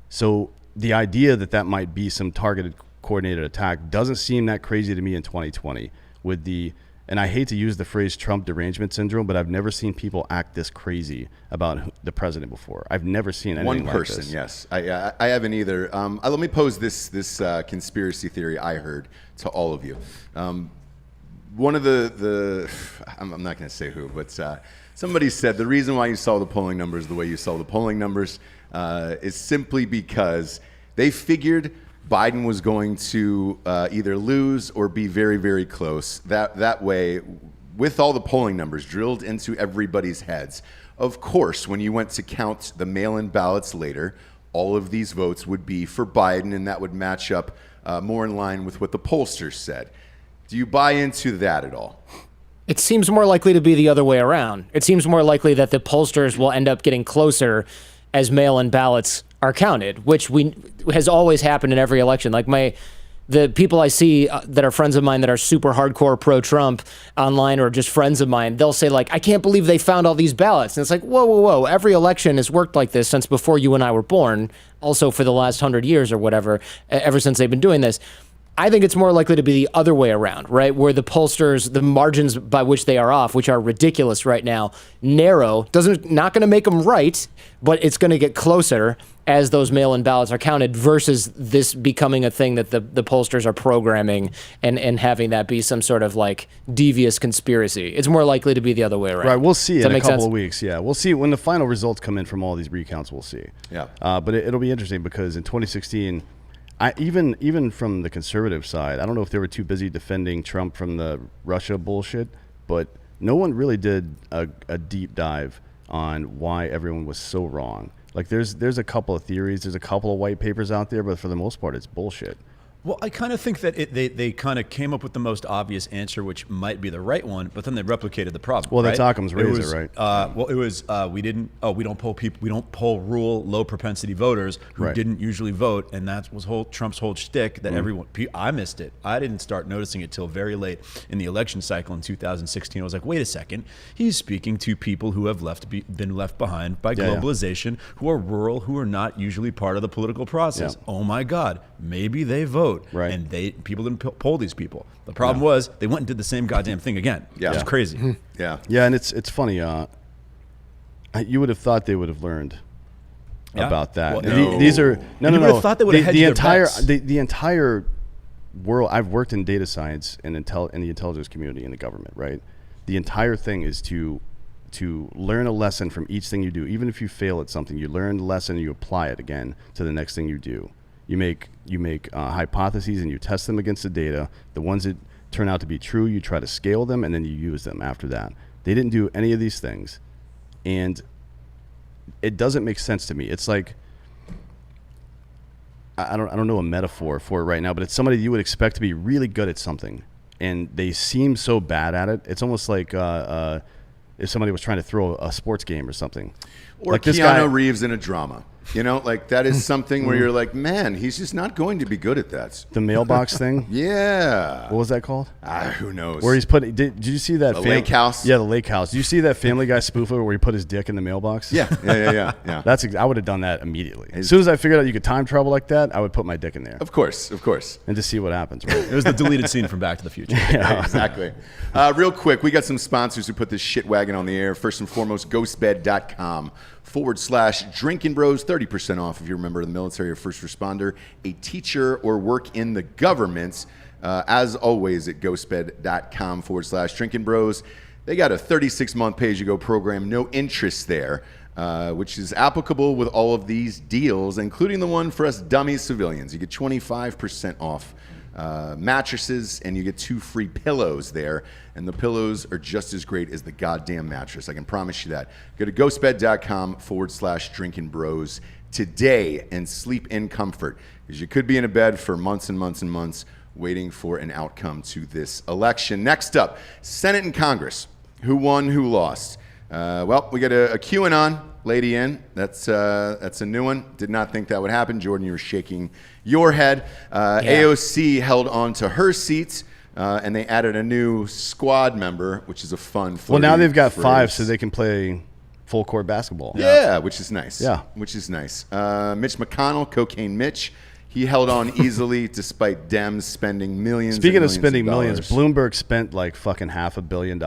So the idea that might be some targeted, coordinated attack doesn't seem that crazy to me in 2020 and I hate to use the phrase Trump derangement syndrome, but I've never seen people act this crazy about the president before. I've never seen anything One person, like this. yes. I haven't either. Let me pose this conspiracy theory I heard to all of you. One of I'm not going to say who, but somebody said the reason why you saw the polling numbers the way you saw the polling numbers is simply because they figured Biden was going to either lose or be very, very close. That way, with all the polling numbers drilled into everybody's heads, of course, when you went to count the mail-in ballots later, all of these votes would be for Biden, and that would match up more in line with what the pollsters said. Do you buy into that at all? It seems more likely to be the other way around. It seems more likely that the pollsters will end up getting closer as mail-in ballots are counted, which has always happened in every election. Like the people I see that are friends of mine that are super hardcore pro-Trump online or just friends of mine, they'll say like, I can't believe they found all these ballots. And it's like, whoa. Every election has worked like this since before you and I were born, also for the last 100 years or whatever, ever since they've been doing this. I think it's more likely to be the other way around, right? Where the pollsters, the margins by which they are off, which are ridiculous right now, narrow, not going to make them right, but it's going to get closer as those mail-in ballots are counted versus this becoming a thing that the pollsters are programming and having that be some sort of like devious conspiracy. It's more likely to be the other way around. Right, we'll see in a couple sense? of weeks. Yeah, we'll see when the final results come in from all these recounts. We'll see. Yeah. But it'll be interesting because in 2016, even from the conservative side, I don't know if they were too busy defending Trump from the Russia bullshit, but no one really did a deep dive on why everyone was so wrong. Like there's a couple of theories, there's a couple of white papers out there, but for the most part, it's bullshit. Well, I kind of think that they kind of came up with the most obvious answer, which might be the right one, but then they replicated the problem. Well, right? that's Occam's razor, right? Well, it was we don't poll people, we don't poll rural low propensity voters who didn't usually vote, and that was Trump's whole shtick. That I missed it. I didn't start noticing it till very late in the election cycle in 2016. I was like, wait a second, he's speaking to people who have been left behind by globalization, who are rural, who are not usually part of the political process. Yeah. Oh my God, maybe they vote. Right. And people didn't poll these people. The problem was they went and did the same goddamn thing again. Yeah. It was crazy. Yeah. Yeah, and it's funny. You would have thought they would have learned about that. Well, These are no. Would have thought they would have hedged the entire world. I've worked in data science and in the intelligence community in the government. Right. The entire thing is to learn a lesson from each thing you do. Even if you fail at something, you learn the lesson and you apply it again to the next thing you do. You make hypotheses and you test them against the data. The ones that turn out to be true, you try to scale them, and then you use them after that. They didn't do any of these things, and it doesn't make sense to me. It's like I don't know a metaphor for it right now, but it's somebody you would expect to be really good at something, and they seem so bad at it. It's almost like if somebody was trying to throw a sports game or something. Or like Keanu Reeves in a drama. You know, like that is something where you're like, man, he's just not going to be good at that. The mailbox thing? Yeah. What was that called? Who knows? Where he's putting, did you see that? The Lake House? Yeah, the Lake House. Did you see that Family Guy spoof where he put his dick in the mailbox? Yeah. I would have done that immediately. As soon as I figured out you could time travel like that, I would put my dick in there. Of course. And just see what happens. Right? It was the deleted scene from Back to the Future. Yeah, exactly. Real quick, we got some sponsors who put this shit wagon on the air. First and foremost, ghostbed.com/Drinkin Bros, 30% off if you're a member of the military or first responder, a teacher, or work in the government. As always, at ghostbed.com/Drinkin Bros. They got a 36-month pay-as-you-go program, no interest there. which is applicable with all of these deals, including the one for us dummy civilians. You get 25% off mattresses, and you get 2 free pillows there. And the pillows are just as great as the goddamn mattress. I can promise you that. Go to ghostbed.com/Drinkin Bros today and sleep in comfort, because you could be in a bed for months and months and months waiting for an outcome to this election. Next up, Senate and Congress. Who won, who lost? Well, we got a QAnon lady in. That's a new one. Did not think that would happen. Jordan, you were shaking your head. AOC held on to her seat, and they added a new squad member, which is a fun. Well, now they've got 5, so they can play full court basketball. Yeah, which is nice. Yeah, which is nice. Mitch McConnell, Cocaine Mitch. He held on easily despite Dems spending millions. Speaking of spending millions, Bloomberg spent like fucking $500 million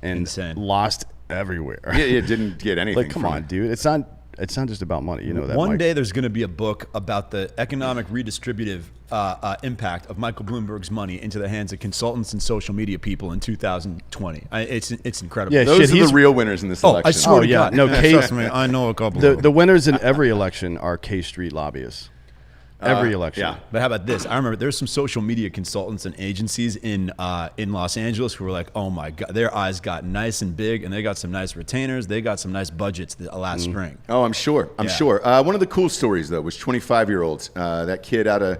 and lost everywhere. Yeah, it didn't get anything. Like, come on, dude. It's not just about money. You know that. One day there's going to be a book about the economic redistributive impact of Michael Bloomberg's money into the hands of consultants and social media people in 2020. It's incredible. Yeah, those are the real winners in this election. I swear to God. No, trust me, I know a couple. The winners in every election are K Street lobbyists. Every election. Yeah. But how about this? I remember there's some social media consultants and agencies in Los Angeles who were like, oh my God, their eyes got nice and big, and they got some nice retainers. They got some nice budgets last spring. Oh, I'm sure. I'm sure. One of the cool stories, though, was 25-year-olds, that kid out of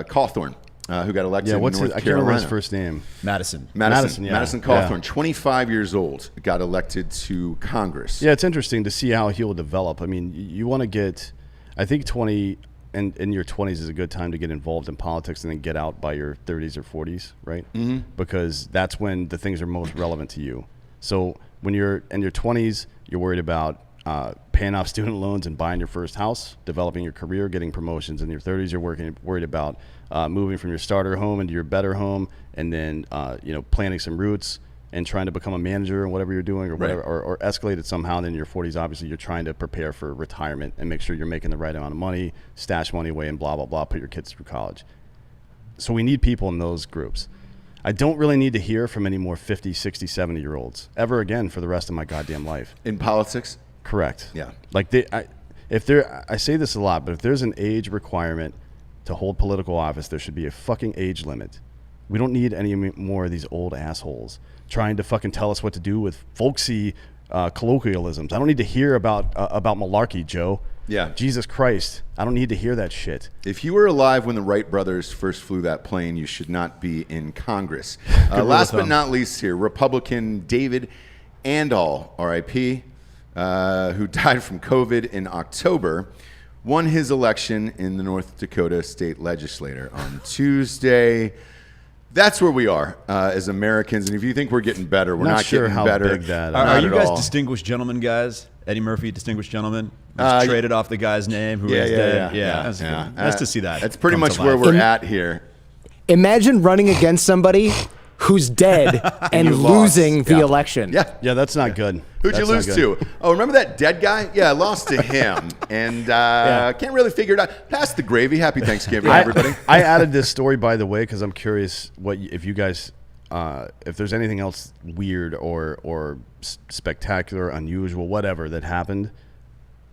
Cawthorn who got elected in North Carolina. I can't remember his first name. Madison Cawthorn, 25 years old, got elected to Congress. Yeah, it's interesting to see how he'll develop. I mean, you want to get, I think 20... And in your 20s is a good time to get involved in politics and then get out by your 30s or 40s, right? Mm-hmm. Because that's when the things are most relevant to you. So when you're in your 20s, you're worried about paying off student loans and buying your first house, developing your career, getting promotions. In your 30s, you're worried about moving from your starter home into your better home, and then planting some roots and trying to become a manager or whatever you're doing, or whatever, or escalate it somehow. And then in your 40s, obviously, you're trying to prepare for retirement and make sure you're making the right amount of money, stash money away, and blah, blah, blah, put your kids through college. So we need people in those groups. I don't really need to hear from any more 50, 60, 70-year-olds ever again for the rest of my goddamn life. In politics? Correct. Yeah. Like, I say this a lot, but if there's an age requirement to hold political office, there should be a fucking age limit. We don't need any more of these old assholes trying to fucking tell us what to do with folksy colloquialisms. I don't need to hear about malarkey, Joe. Yeah. Jesus Christ. I don't need to hear that shit. If you were alive when the Wright brothers first flew that plane, you should not be in Congress. Last but not least here, Republican David Andall, R.I.P., who died from COVID in October, won his election in the North Dakota state legislature on Tuesday. That's where we are as Americans, and if you think we're getting better, we're not sure getting how better. Big that are you guys distinguished gentlemen, guys? Eddie Murphy, distinguished gentleman. Traded off the guy's name who is dead. That's nice to see that. That's pretty much where we're at here. Imagine running against somebody who's dead and losing the election. Yeah, that's not good. Who'd you lose to? Oh, remember that dead guy? Yeah, I lost to him. And can't really figure it out. Pass the gravy. Happy Thanksgiving, everybody. I added this story, by the way, because I'm curious if you guys, if there's anything else weird or spectacular, unusual, whatever that happened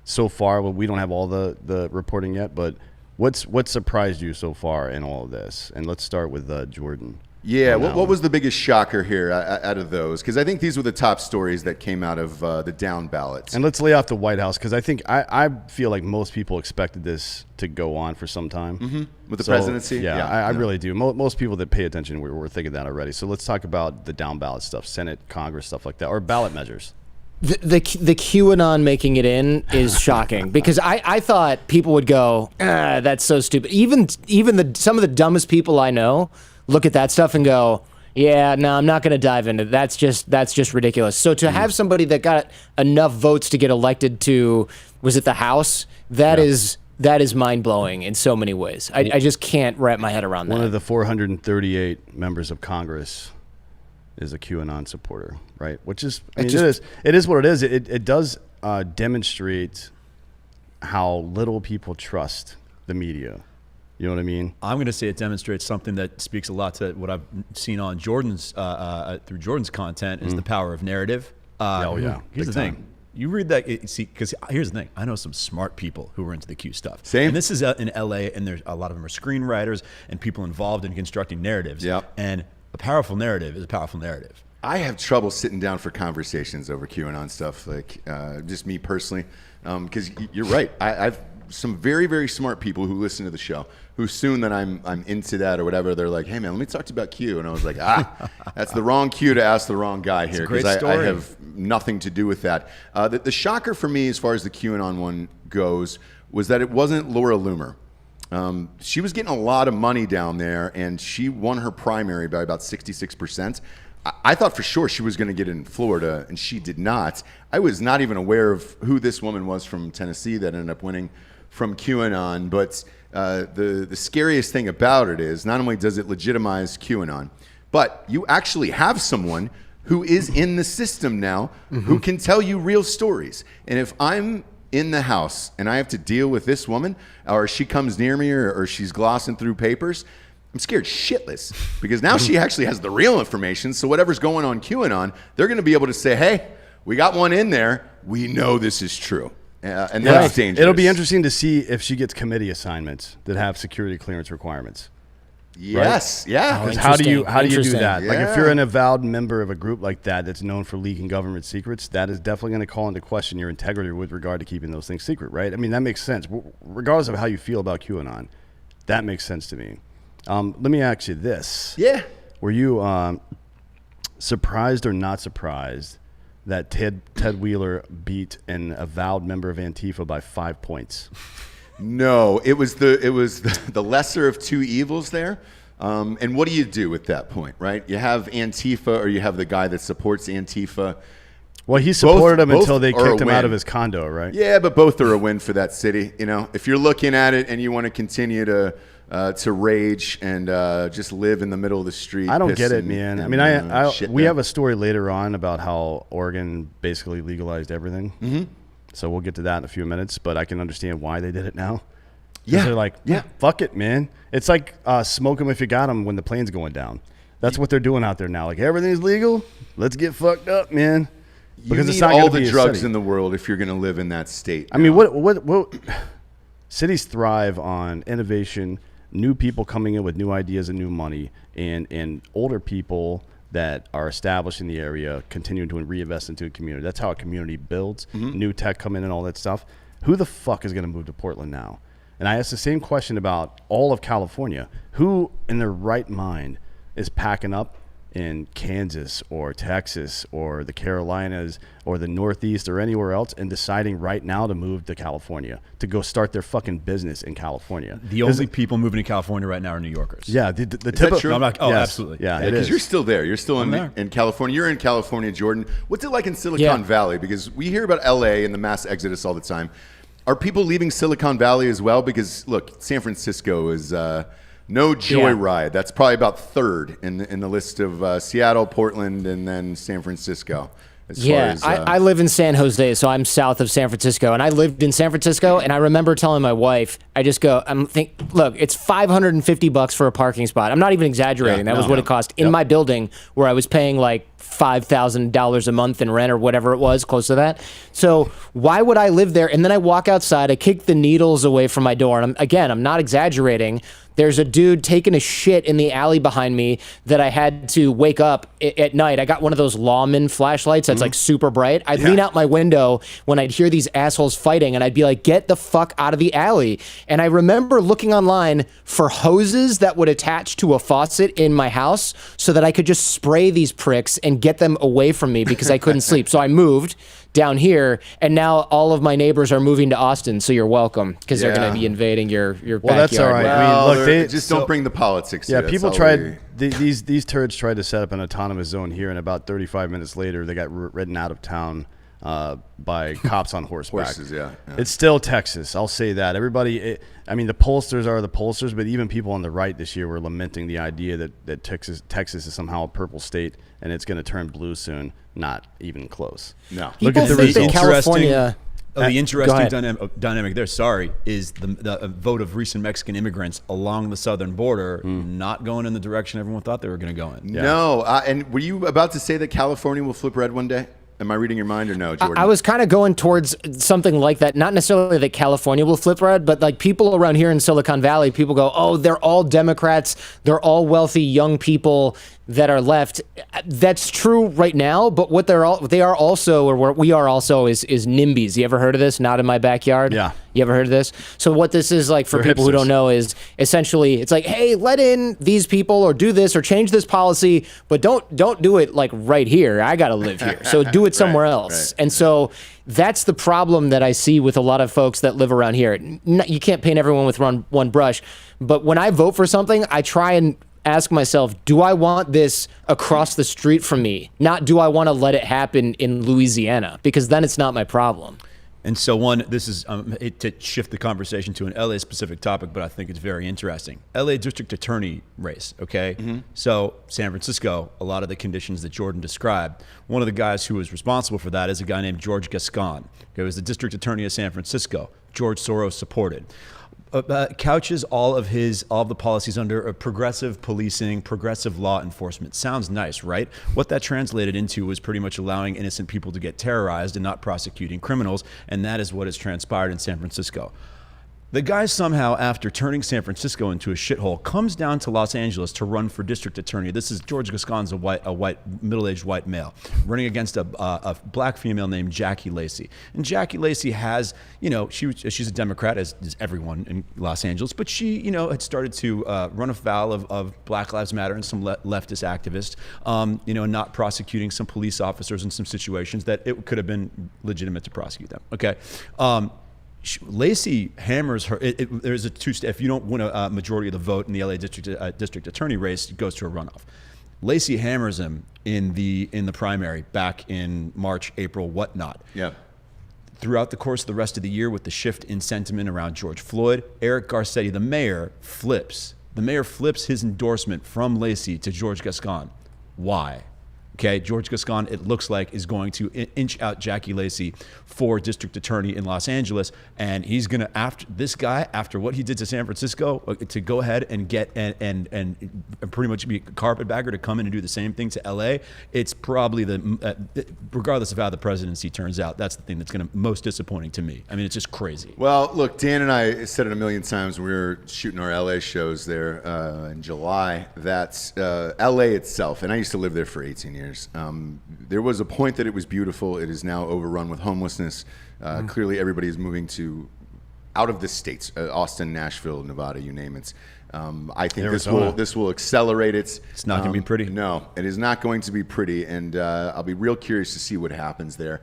so far. Well, we don't have all the reporting yet, but what surprised you so far in all of this? And let's start with Jordan. Yeah, what was the biggest shocker here out of those? Because I think these were the top stories that came out of the Down-ballot. And let's lay off the White House, because I think I feel like most people expected this to go on for some time. With the presidency? Yeah, I really do. Most people that pay attention were thinking that already. So let's talk about the Down-ballot stuff, Senate, Congress, stuff like that, or ballot measures. The QAnon making it in is shocking, because I thought people would go, that's so stupid. Even some of the dumbest people I know look at that stuff and go, yeah, no, I'm not going to dive into it. That's just ridiculous. So to have somebody that got enough votes to get elected to, was it the House? That is mind-blowing in so many ways. I just can't wrap my head around that. One of the 438 members of Congress is a QAnon supporter, right? Which is, it is what it is. It does demonstrate how little people trust the media. You know what I mean? I'm going to say it demonstrates something that speaks a lot to what I've seen on Jordan's through Jordan's content is the power of narrative. Here's the thing. You read that, see, because here's the thing. I know some smart people who are into the Q stuff. Same. And this is in LA, and there's a lot of them are screenwriters and people involved in constructing narratives. Yep. And a powerful narrative is a powerful narrative. I have trouble sitting down for conversations over QAnon stuff, like just me personally, because you're right. I've some very, very smart people who listen to the show who soon that I'm into that or whatever, they're like, hey man, let me talk to you about Q. And I was like, that's the wrong Q to ask the wrong guy here, because I have nothing to do with that. The shocker for me as far as the QAnon one goes was that it wasn't Laura Loomer. She was getting a lot of money down there, and she won her primary by about 66%. I thought for sure she was going to get in Florida, and she did not. I was not even aware of who this woman was from Tennessee that ended up winning from QAnon. But the scariest thing about it is not only does it legitimize QAnon, but you actually have someone who is in the system now who can tell you real stories. And if I'm in the house and I have to deal with this woman, or she comes near me, or she's glossing through papers, I'm scared shitless, because now she actually has the real information. So whatever's going on QAnon, they're going to be able to say, hey, we got one in there. We know this is true. And that's dangerous. It'll be interesting to see if she gets committee assignments that have security clearance requirements. Yes. Right? Yeah. How do you do that? Yeah. Like if you're an avowed member of a group like that that's known for leaking government secrets, that is definitely going to call into question your integrity with regard to keeping those things secret, right? I mean, that makes sense. Regardless of how you feel about QAnon, that makes sense to me. Let me ask you this. Yeah. Were you surprised or not surprised that Ted Wheeler beat an avowed member of Antifa by 5 points? No, it was the lesser of two evils there. And what do you do at that point, right? You have Antifa, or you have the guy that supports Antifa. Well, he supported him until they are kicked him win. out of his condo, right? Yeah, but both are a win for that city. You know, if you're looking at it and you want to continue to rage and just live in the middle of the street. I don't get it, man. I mean, we have a story later on about how Oregon basically legalized everything. Mm-hmm. So we'll get to that in a few minutes, but I can understand why they did it now. Yeah. They're like, fuck it, man. It's like smoke them if you got them when the plane's going down. That's what they're doing out there now. Like, everything's legal. Let's get fucked up, man. Because it's not all the drugs in the world if you're going to live in that state. I mean, what cities thrive on innovation, new people coming in with new ideas and new money, and older people that are established in the area continuing to reinvest into a community. That's how a community builds. Mm-hmm. New tech come in and all that stuff. Who the fuck is going to move to Portland now? And I asked the same question about all of California. Who in their right mind is packing up in Kansas or Texas or the Carolinas or the Northeast or anywhere else and deciding right now to move to California, to go start their fucking business in California? The only people moving to California right now are New Yorkers. Yeah. Is that true? No, I'm not, yes, absolutely. Yeah, because you're still there. You're still in California. You're in California, Jordan. What's it like in Silicon Valley? Because we hear about LA and the mass exodus all the time. Are people leaving Silicon Valley as well? Because look, San Francisco is no joyride. That's probably about third in the list of Seattle, Portland, and then San Francisco. I live in San Jose, so I'm south of San Francisco, and I lived in San Francisco, and I remember telling my wife, look, it's $550 for a parking spot. I'm not even exaggerating. That was what it cost in my building, where I was paying like $5,000 a month in rent or whatever it was, close to that. So why would I live there? And then I walk outside, I kick the needles away from my door, and I'm not exaggerating. There's a dude taking a shit in the alley behind me that I had to wake up at night. I got one of those lawman flashlights that's like super bright. I'd lean out my window when I'd hear these assholes fighting, and I'd be like, get the fuck out of the alley. And I remember looking online for hoses that would attach to a faucet in my house so that I could just spray these pricks and get them away from me because I couldn't sleep. So I moved down here, and now all of my neighbors are moving to Austin, so you're welcome, because they're going to be invading your backyard. Well, that's all right. Well, I mean, look, they just don't bring the politics. Yeah, people tried. These turds tried to set up an autonomous zone here, and about 35 minutes later, they got ridden out of town by cops on horseback. Horses, yeah. It's still Texas. I'll say that. Everybody. I mean, the pollsters are the pollsters, but even people on the right this year were lamenting the idea that Texas is somehow a purple state and it's going to turn blue soon. Not even close. No. Look at the results. California. The interesting dynamic there, is the vote of recent Mexican immigrants along the southern border not going in the direction everyone thought they were going to go in. No. And were you about to say that California will flip red one day? Am I reading your mind or no, Jordan? I was kind of going towards something like that. Not necessarily that California will flip red, but like people around here in Silicon Valley, people go, oh, they're all Democrats. They're all wealthy young people that are left. That's true right now, but what they are also, or what we are also, is NIMBYs. You ever heard of this? Not in my backyard. Yeah. You ever heard of this? So what this is like for people who don't know is essentially it's like, hey, let in these people or do this or change this policy, but don't do it like right here. I got to live here. So do it somewhere else. Right. And so that's the problem that I see with a lot of folks that live around here. You can't paint everyone with one brush, but when I vote for something, I try and ask myself, do I want this across the street from me? Not do I want to let it happen in Louisiana? Because then it's not my problem. And so this is to shift the conversation to an LA specific topic, but I think it's very interesting. LA district attorney race, okay? Mm-hmm. So San Francisco, a lot of the conditions that Jordan described, one of the guys who was responsible for that is a guy named George Gascon. He was the district attorney of San Francisco. George Soros supported. Couches all of the policies under a progressive policing, progressive law enforcement. Sounds nice, right? What that translated into was pretty much allowing innocent people to get terrorized and not prosecuting criminals, and that is what has transpired in San Francisco. The guy somehow, after turning San Francisco into a shithole, comes down to Los Angeles to run for district attorney. This is George Gascon's a white, middle-aged white male, running against a black female named Jackie Lacey. And Jackie Lacey has, she's a Democrat, as is everyone in Los Angeles, but she, had started to run afoul of Black Lives Matter and some leftist activists, not prosecuting some police officers in some situations that it could have been legitimate to prosecute them. Okay. Lacey hammers her. There's a two-step. If you don't win a majority of the vote in the LA district attorney race, it goes to a runoff. Lacey hammers him in the primary back in March, April, whatnot. Yeah. Throughout the course of the rest of the year, with the shift in sentiment around George Floyd, Eric Garcetti, the mayor, flips. The mayor flips his endorsement from Lacey to George Gascon. Why? Okay, George Gascon, it looks like, is going to inch out Jackie Lacey for district attorney in Los Angeles, and he's going to, after what he did to San Francisco, to go ahead and get and pretty much be a carpetbagger to come in and do the same thing to LA. It's probably regardless of how the presidency turns out, that's the thing that's going to most disappointing to me. I mean, it's just crazy. Well, look, Dan and I said it a million times when we were shooting our LA shows there in July, that LA itself, and I used to live there for 18 years. There was a point that it was beautiful. It is now overrun with homelessness. Clearly, everybody is moving out of the states, Austin, Nashville, Nevada, you name it. I think this will accelerate it. It's not going to be pretty. No, it is not going to be pretty, and I'll be real curious to see what happens there.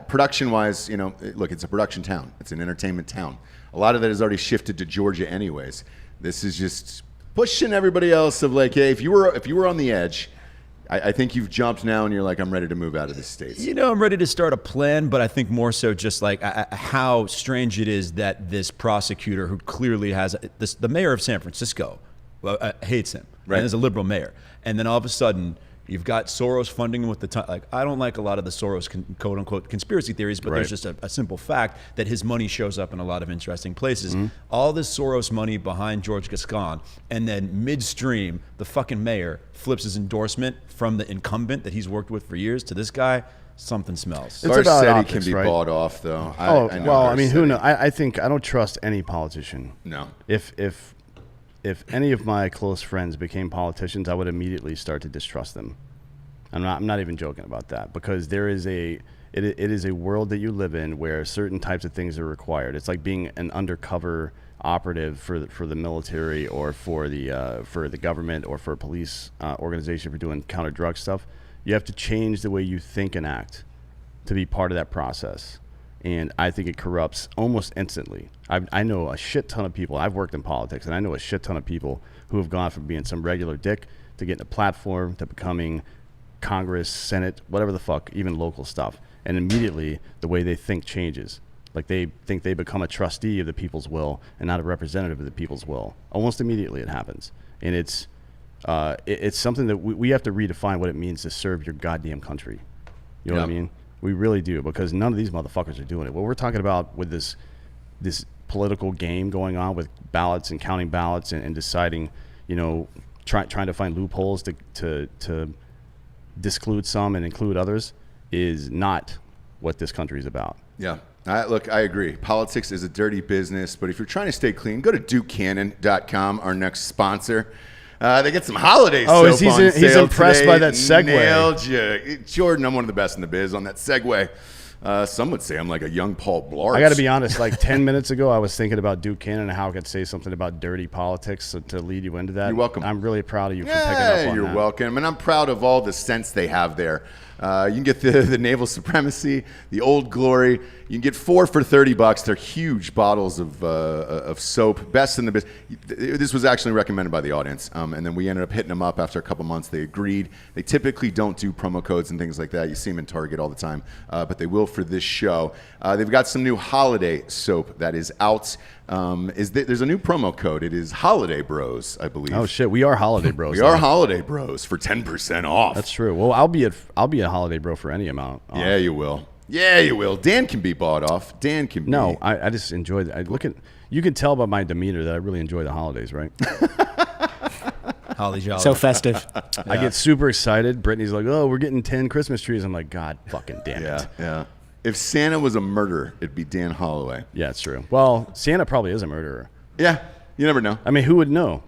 Production-wise, look, it's a production town. It's an entertainment town. A lot of that has already shifted to Georgia anyways. This is just pushing everybody else of like, hey, if you were on the edge, I think you've jumped now and you're like, I'm ready to move out of the States. I'm ready to start a plan, but I think more so just like how strange it is that this prosecutor who clearly has the mayor of San Francisco hates him, right? And is a liberal mayor. And then all of a sudden, you've got Soros funding him with I don't like a lot of the Soros quote unquote conspiracy theories, but there's just a simple fact that his money shows up in a lot of interesting places. Mm-hmm. All this Soros money behind George Gascon, and then midstream, the fucking mayor flips his endorsement from the incumbent that he's worked with for years to this guy. Something smells. It's about optics, can be bought off, though. Who knows? I think I don't trust any politician. No. If any of my close friends became politicians, I would immediately start to distrust them. I'm not even joking about that, because it is a world that you live in where certain types of things are required. It's like being an undercover operative for the military or for the government or for a police organization for doing counter drug stuff. You have to change the way you think and act to be part of that process. And I think it corrupts almost instantly. I know a shit ton of people. I've worked in politics, and I know a shit ton of people who have gone from being some regular dick to getting a platform to becoming Congress, Senate, whatever the fuck, even local stuff. And immediately the way they think changes. Like they think they become a trustee of the people's will and not a representative of the people's will. Almost immediately it happens. And it's something that we have to redefine what it means to serve your goddamn country. You know what I mean? We really do, because none of these motherfuckers are doing it. What we're talking about with this political game going on with ballots and counting ballots and deciding, trying to find loopholes to disclude some and include others. is not what this country is about. Yeah. Look, I agree. Politics is a dirty business, but if you're trying to stay clean, go to DukeCannon.com, our next sponsor. They get some holiday soap on sale he's impressed today. by that segue. Nailed you. Jordan, I'm one of the best in the biz on that segue. Some would say I'm like a young Paul Blart. I got to be honest, like 10 minutes ago, I was thinking about Duke Cannon and how I could say something about dirty politics to lead you into that. You're welcome. I'm really proud of you for picking up on that. You're welcome. And I'm proud of all the sense they have there. You can get the Naval Supremacy, the Old Glory. You can get 4 for $30. They're huge bottles of soap, best in the business. This was actually recommended by the audience, and then we ended up hitting them up after a couple months. They agreed. They typically don't do promo codes and things like that. You see them in Target all the time, but they will for this show. They've got some new holiday soap that is out. There's a new promo code. It is Holiday Bros, I believe. Oh shit, we are Holiday Bros. We are Holiday Bros for 10% off. That's true. Well, I'll be a Holiday Bro for any amount. Yeah, you will. Yeah, you will. Dan can be bought off. Dan can be. No, I just enjoy it. You can tell by my demeanor that I really enjoy the holidays, right? Holly jolly. So festive. I get super excited. Brittany's like, "Oh, we're getting 10 Christmas trees." I'm like, "God fucking damn it." Yeah. If Santa was a murderer, it'd be Dan Holloway. Yeah, it's true. Well, Santa probably is a murderer. Yeah, you never know. I mean, who would know?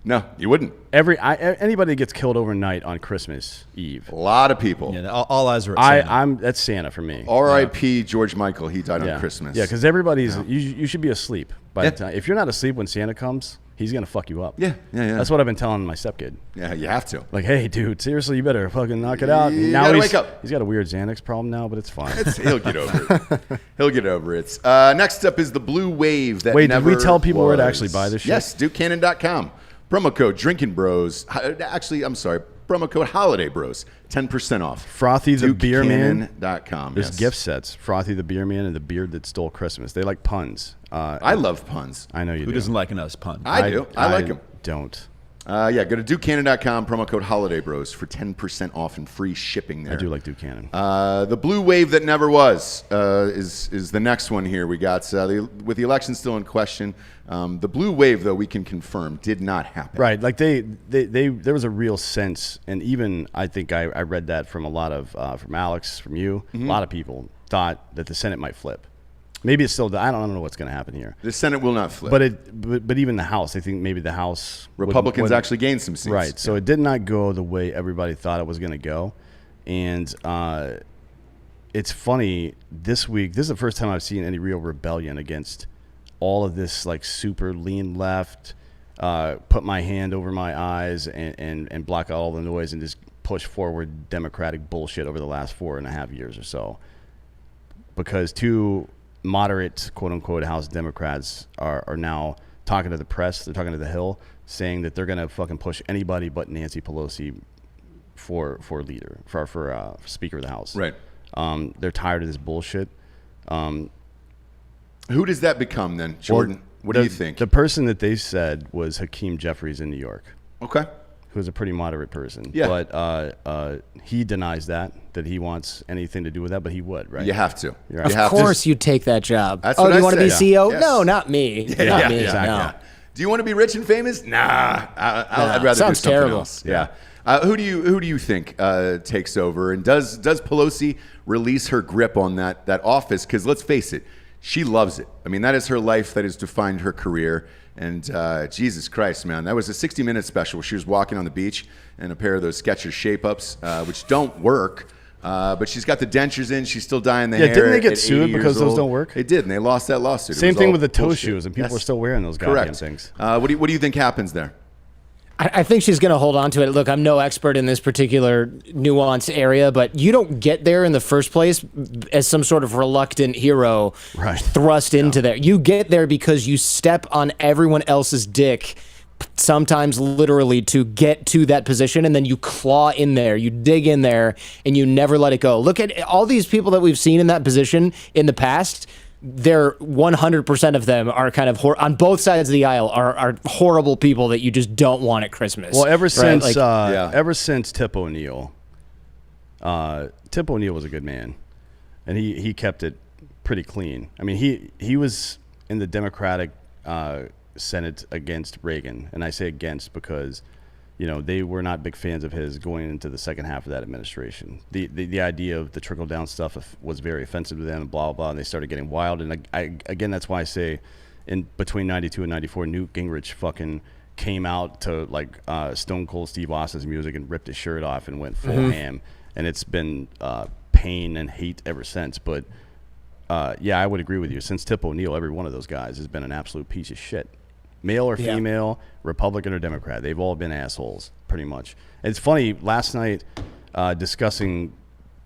No, you wouldn't. Anybody that gets killed overnight on Christmas Eve. A lot of people. Yeah, all eyes are at Santa. That's Santa for me. R.I.P. George Michael. He died on Christmas. Yeah, because everybody's you should be asleep by the time. If you're not asleep when Santa comes, he's gonna fuck you up. Yeah. That's what I've been telling my stepkid. Yeah, you have to. Like, hey, dude, seriously, you better fucking knock it out. You now gotta wake up. He's got a weird Xanax problem now, but it's fine. He'll get over it. He'll get over it. Next up is the Blue Wave. That Wait, never did we tell people was. where to actually buy this shit? Yes, DukeCannon.com. Promo code Drinkin Bros. Actually, I'm sorry. Promo code Holiday Bros. 10% off. Frothy the Beer Man. DukeCannon.com. There's gift sets. Frothy the Beer Man and the Beard That Stole Christmas. They like puns. I love puns. I know you do. Who doesn't like a nice pun? I do. I like them. Don't. Yeah, go to DukeCannon.com, promo code Holiday Bros for 10% off and free shipping there. I do like Duke Cannon. The blue wave that never was is the next one here. We got, with the election still in question, the blue wave, though, we can confirm, did not happen. Right. Like there was a real sense, and even I think I read that from a lot of, from Alex, from you, a lot of people thought that the Senate might flip. Maybe it's still. I don't know what's going to happen here. The Senate will not flip. But even the House, I think maybe the House Republicans actually gained some seats. Right. So it did not go the way everybody thought it was going to go, and it's funny this week. This is the first time I've seen any real rebellion against all of this, like super lean left, put my hand over my eyes and block out all the noise and just push forward Democratic bullshit over the last 4.5 years or so, because two moderate, quote-unquote, House Democrats are now talking to the press. They're talking to the Hill, saying that they're going to fucking push anybody but Nancy Pelosi for leader, for Speaker of the House. Right. They're tired of this bullshit. Who does that become then, Jordan? What do you think? The person that they said was Hakeem Jeffries in New York. Okay. Who's a pretty moderate person. Yeah. But he denies that he wants anything to do with that, but he would, right? You have to. Of course you'd take that job. That's oh, what do you I want to be say. CEO? Yes. No, not me. Not me. exactly. No. Do you want to be rich and famous? Nah. I'd rather Sounds do something terrible. else. Yeah. Who do you think takes over? And does Pelosi release her grip on that office? Because let's face it, she loves it. I mean, that is her life. That has defined her career. And Jesus Christ, man, that was a 60-minute special. She was walking on the beach in a pair of those Skechers shape-ups, which don't work. But she's got the dentures in. She's still dyeing the hair. Yeah, didn't they get at sued 80 because years those old. don't work? They did, and they lost that lawsuit. Same thing with the toe bullshit. shoes, and people are still wearing those goddamn things. What do you think happens there? I think she's going to hold on to it. Look, I'm no expert in this particular nuanced area, but you don't get there in the first place as some sort of reluctant hero thrust into there. You get there because you step on everyone else's dick, sometimes literally, to get to that position, and then you claw in there, you dig in there, and you never let it go. Look at all these people that we've seen in that position in the past. They're 100% of them are kind of on both sides of the aisle are horrible people that you just don't want at Christmas. Well, ever since Like, ever since Tip O'Neill was a good man, and he kept it pretty clean. I mean, he was in the Democratic Senate against Reagan, and I say against because they were not big fans of his going into the second half of that administration. The idea of the trickle-down stuff was very offensive to them, and blah, blah, and they started getting wild. And again, that's why I say in between 92 and 94, Newt Gingrich fucking came out to Stone Cold Steve Austin's music and ripped his shirt off and went full ham. And it's been pain and hate ever since. But, I would agree with you. Since Tip O'Neill, every one of those guys has been an absolute piece of shit. Male or female, Republican or Democrat. They've all been assholes, pretty much. And it's funny, last night, discussing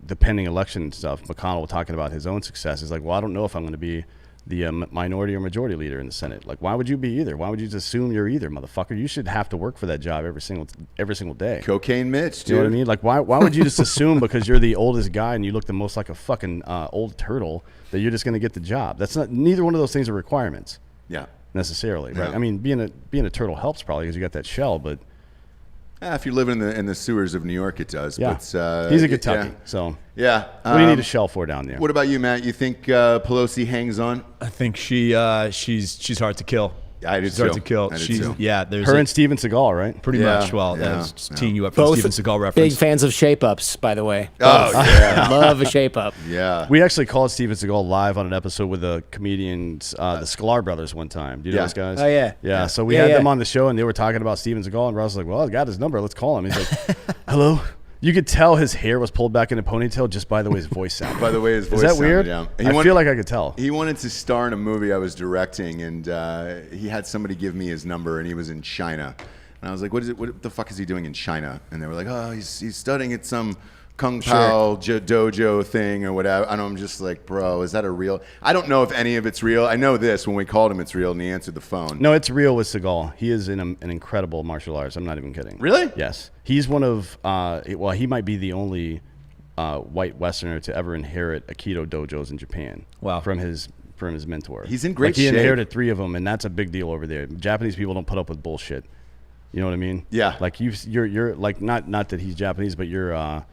the pending election stuff, McConnell talking about his own success. He's like, well, I don't know if I'm going to be the minority or majority leader in the Senate. Like, why would you be either? Why would you just assume you're either, motherfucker? You should have to work for that job every single day. Cocaine Mitch, dude. You know what I mean? Like, why would you just assume because you're the oldest guy and you look the most like a fucking old turtle that you're just going to get the job? That's not. Neither one of those things are requirements. Yeah. Necessarily, right? Yeah. I mean, being a turtle helps probably because you got that shell, but if you're living in the sewers of New York, it does. yeah, But, he's a Kentucky, so yeah. What do you need a shell for down there? What about you, Matt? You think Pelosi hangs on? I think she's hard to kill. I do She's hard too. to kill. I do too. There's Her and Steven Seagal, right? pretty Yeah, much. Well, yeah, that was just teeing you up for Both the Steven Seagal reference. Big fans of shape-ups, by the way. Oh, yeah. Love a shape-up. Yeah. We actually called Steven Seagal live on an episode with the comedians, the Sklar brothers, one time. Do you know those guys? Oh, yeah. Yeah. So we Yeah, had yeah. them on the show, and they were talking about Steven Seagal, and Ross was like, "Well, I got his number. Let's call him." He's like, "Hello." You could tell his hair was pulled back in a ponytail just by the way his voice sounded. By the way his voice Is that sounded, weird? yeah. I feel like I could tell. He wanted to star in a movie I was directing, and he had somebody give me his number, and he was in China. And I was like, what the fuck is he doing in China? And they were like, oh, he's studying at some Kung Pao dojo thing or whatever. And I'm just like, bro, is that a real? I don't know if any of it's real. I know this, when we called him, it's real, and he answered the phone. No, it's real with Seagal. He is an incredible martial artist. I'm not even kidding. Really? Yes. He's one of, he might be the only white Westerner to ever inherit Aikido dojos in Japan. Wow. From his mentor. He's in great He shape. inherited 3 of them, and that's a big deal over there. Japanese people don't put up with bullshit. You know what I mean? Yeah. Like you're like not that he's Japanese, but your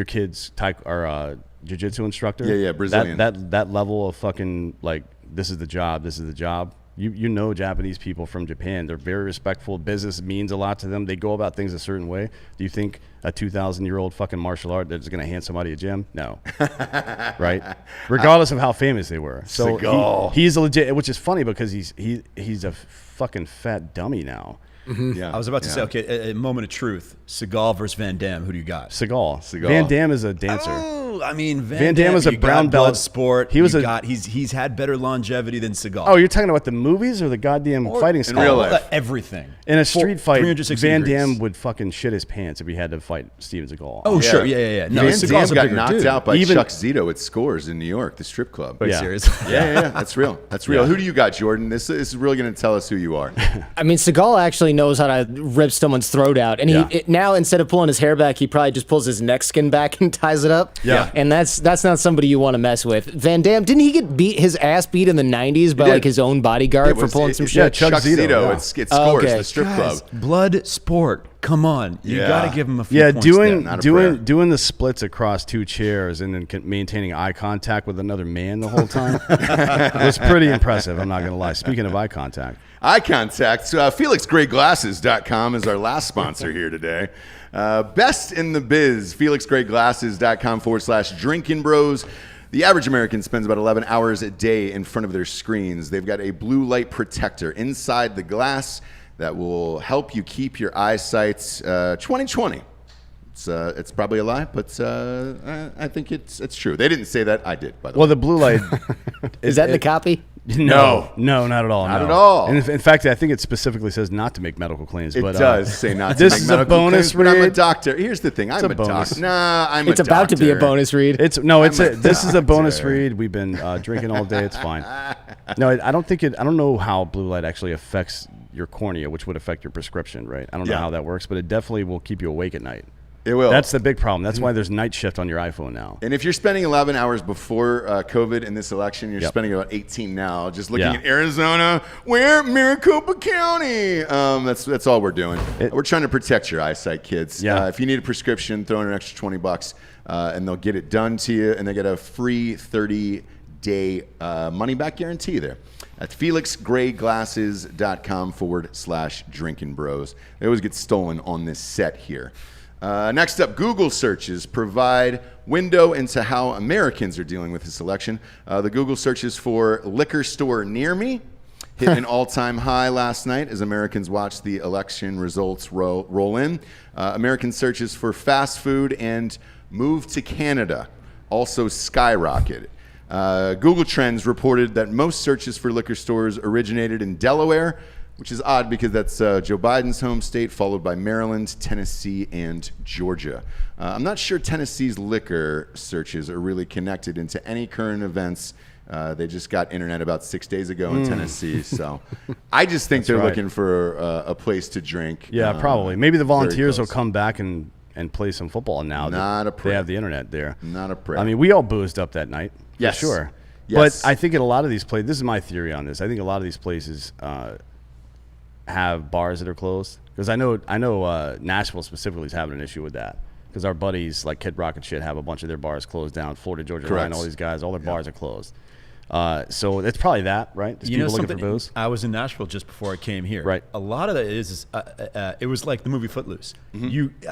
kid's jiu-jitsu instructor. Yeah, Brazilian. That level of fucking like this is the job. You know Japanese people from Japan. They're very respectful. Business means a lot to them. They go about things a certain way. Do you think a 2,000-year-old fucking martial art that's going to hand somebody a gym? No. Right? Regardless of how famous they were. So he's a legit, which is funny because he's a fucking fat dummy now. Mm-hmm. Yeah. I was about to say, okay, a moment of truth. Seagal versus Van Damme. Who do you got? Seagal. Van Damme is a dancer. Oh, I mean, Van Damme is a you brown got belt. blood sport. He's had better longevity than Seagal. Oh, you're talking about the movies or the goddamn fighting in style? real life? Everything. In a street fight, 360 Van degrees. Damme would fucking shit his pants if he had to fight Steven Seagal. Oh, sure. Yeah. No, Van Seagal's Damme a got bigger knocked dude. out by Even- Chuck Zito at Scores in New York, the strip club. Are you Yeah. serious? Yeah, that's real. That's real. Yeah. Who do you got, Jordan? This is really going to tell us who you are. I mean, Seagal actually knows how to rip someone's throat out. And now, instead of pulling his hair back, he probably just pulls his neck skin back and ties it up. Yeah. And that's not somebody you want to mess with. Van Damme, didn't he get his ass beat in the 90s by did. like his own bodyguard for pulling some shit? Chuck Zito. yeah. It's Scores, okay. the strip Guys, club. blood sport. Come on. You Yeah. got to give him a few Yeah, points there. Not a prayer. doing the splits across 2 chairs and then maintaining eye contact with another man the whole time was pretty impressive. I'm not gonna lie. Speaking of eye contact, Eye contact. FelixGrayGlasses.com is our last sponsor here today. Best in the biz. FelixGrayGlasses.com/Drinkin Bros. The average American spends about 11 hours a day in front of their screens. They've got a blue light protector inside the glass that will help you keep your eyesight 20/20. It's probably a lie, but I think it's true. They didn't say that. I did, by the way. well, the blue light Is that in the copy? No, not at all. Not no. at all. And in fact, I think it specifically says not to make medical claims. It but, does say not to this make is a medical bonus claims, but I'm a read. doctor. Here's the thing. I'm a bonus. doctor. Nah, I'm It's a about to be a doctor. bonus read. This is a bonus read. We've been drinking all day. It's fine. No, I don't know how blue light actually affects your cornea, which would affect your prescription, right? I don't know Yeah. how that works, but it definitely will keep you awake at night. It will. That's the big problem. That's why there's night shift on your iPhone now. And if you're spending 11 hours before COVID in this election, you're Yep. spending about 18 now. Just looking Yeah. at Arizona, where Maricopa County. That's all we're doing. We're trying to protect your eyesight, kids. Yeah. If you need a prescription, throw in an extra $20, and they'll get it done to you. And they get a free 30 90-day money-back guarantee there at felixgrayglasses.com/Drinkin Bros. They always get stolen on this set here. Next up, Google searches provide window into how Americans are dealing with this election. The Google searches for liquor store near me hit an all-time high last night as Americans watched the election results roll in. American searches for fast food and move to Canada also skyrocketed. Google Trends reported that most searches for liquor stores originated in Delaware, which is odd because that's Joe Biden's home state, followed by Maryland, Tennessee, and Georgia. I'm not sure Tennessee's liquor searches are really connected into any current events. They just got internet about 6 days ago in Tennessee, so I just think they're looking for a place to drink. Yeah, probably. Maybe the Volunteers will come back and play some football now. Not a prayer. They have the internet there. Not a prayer. I mean, we all boozed up that night. Yes. For sure. Yes. But I think in a lot of these places, this is my theory on this. I think a lot of these places have bars that are closed. Because I know Nashville specifically is having an issue with that. Because our buddies like Kid Rock and shit have a bunch of their bars closed down. Florida, Georgia Line, all these guys, all their bars are closed. So it's probably that, right? Just people looking for booze. I was in Nashville just before I came here. Right. A lot of that is it was like the movie Footloose.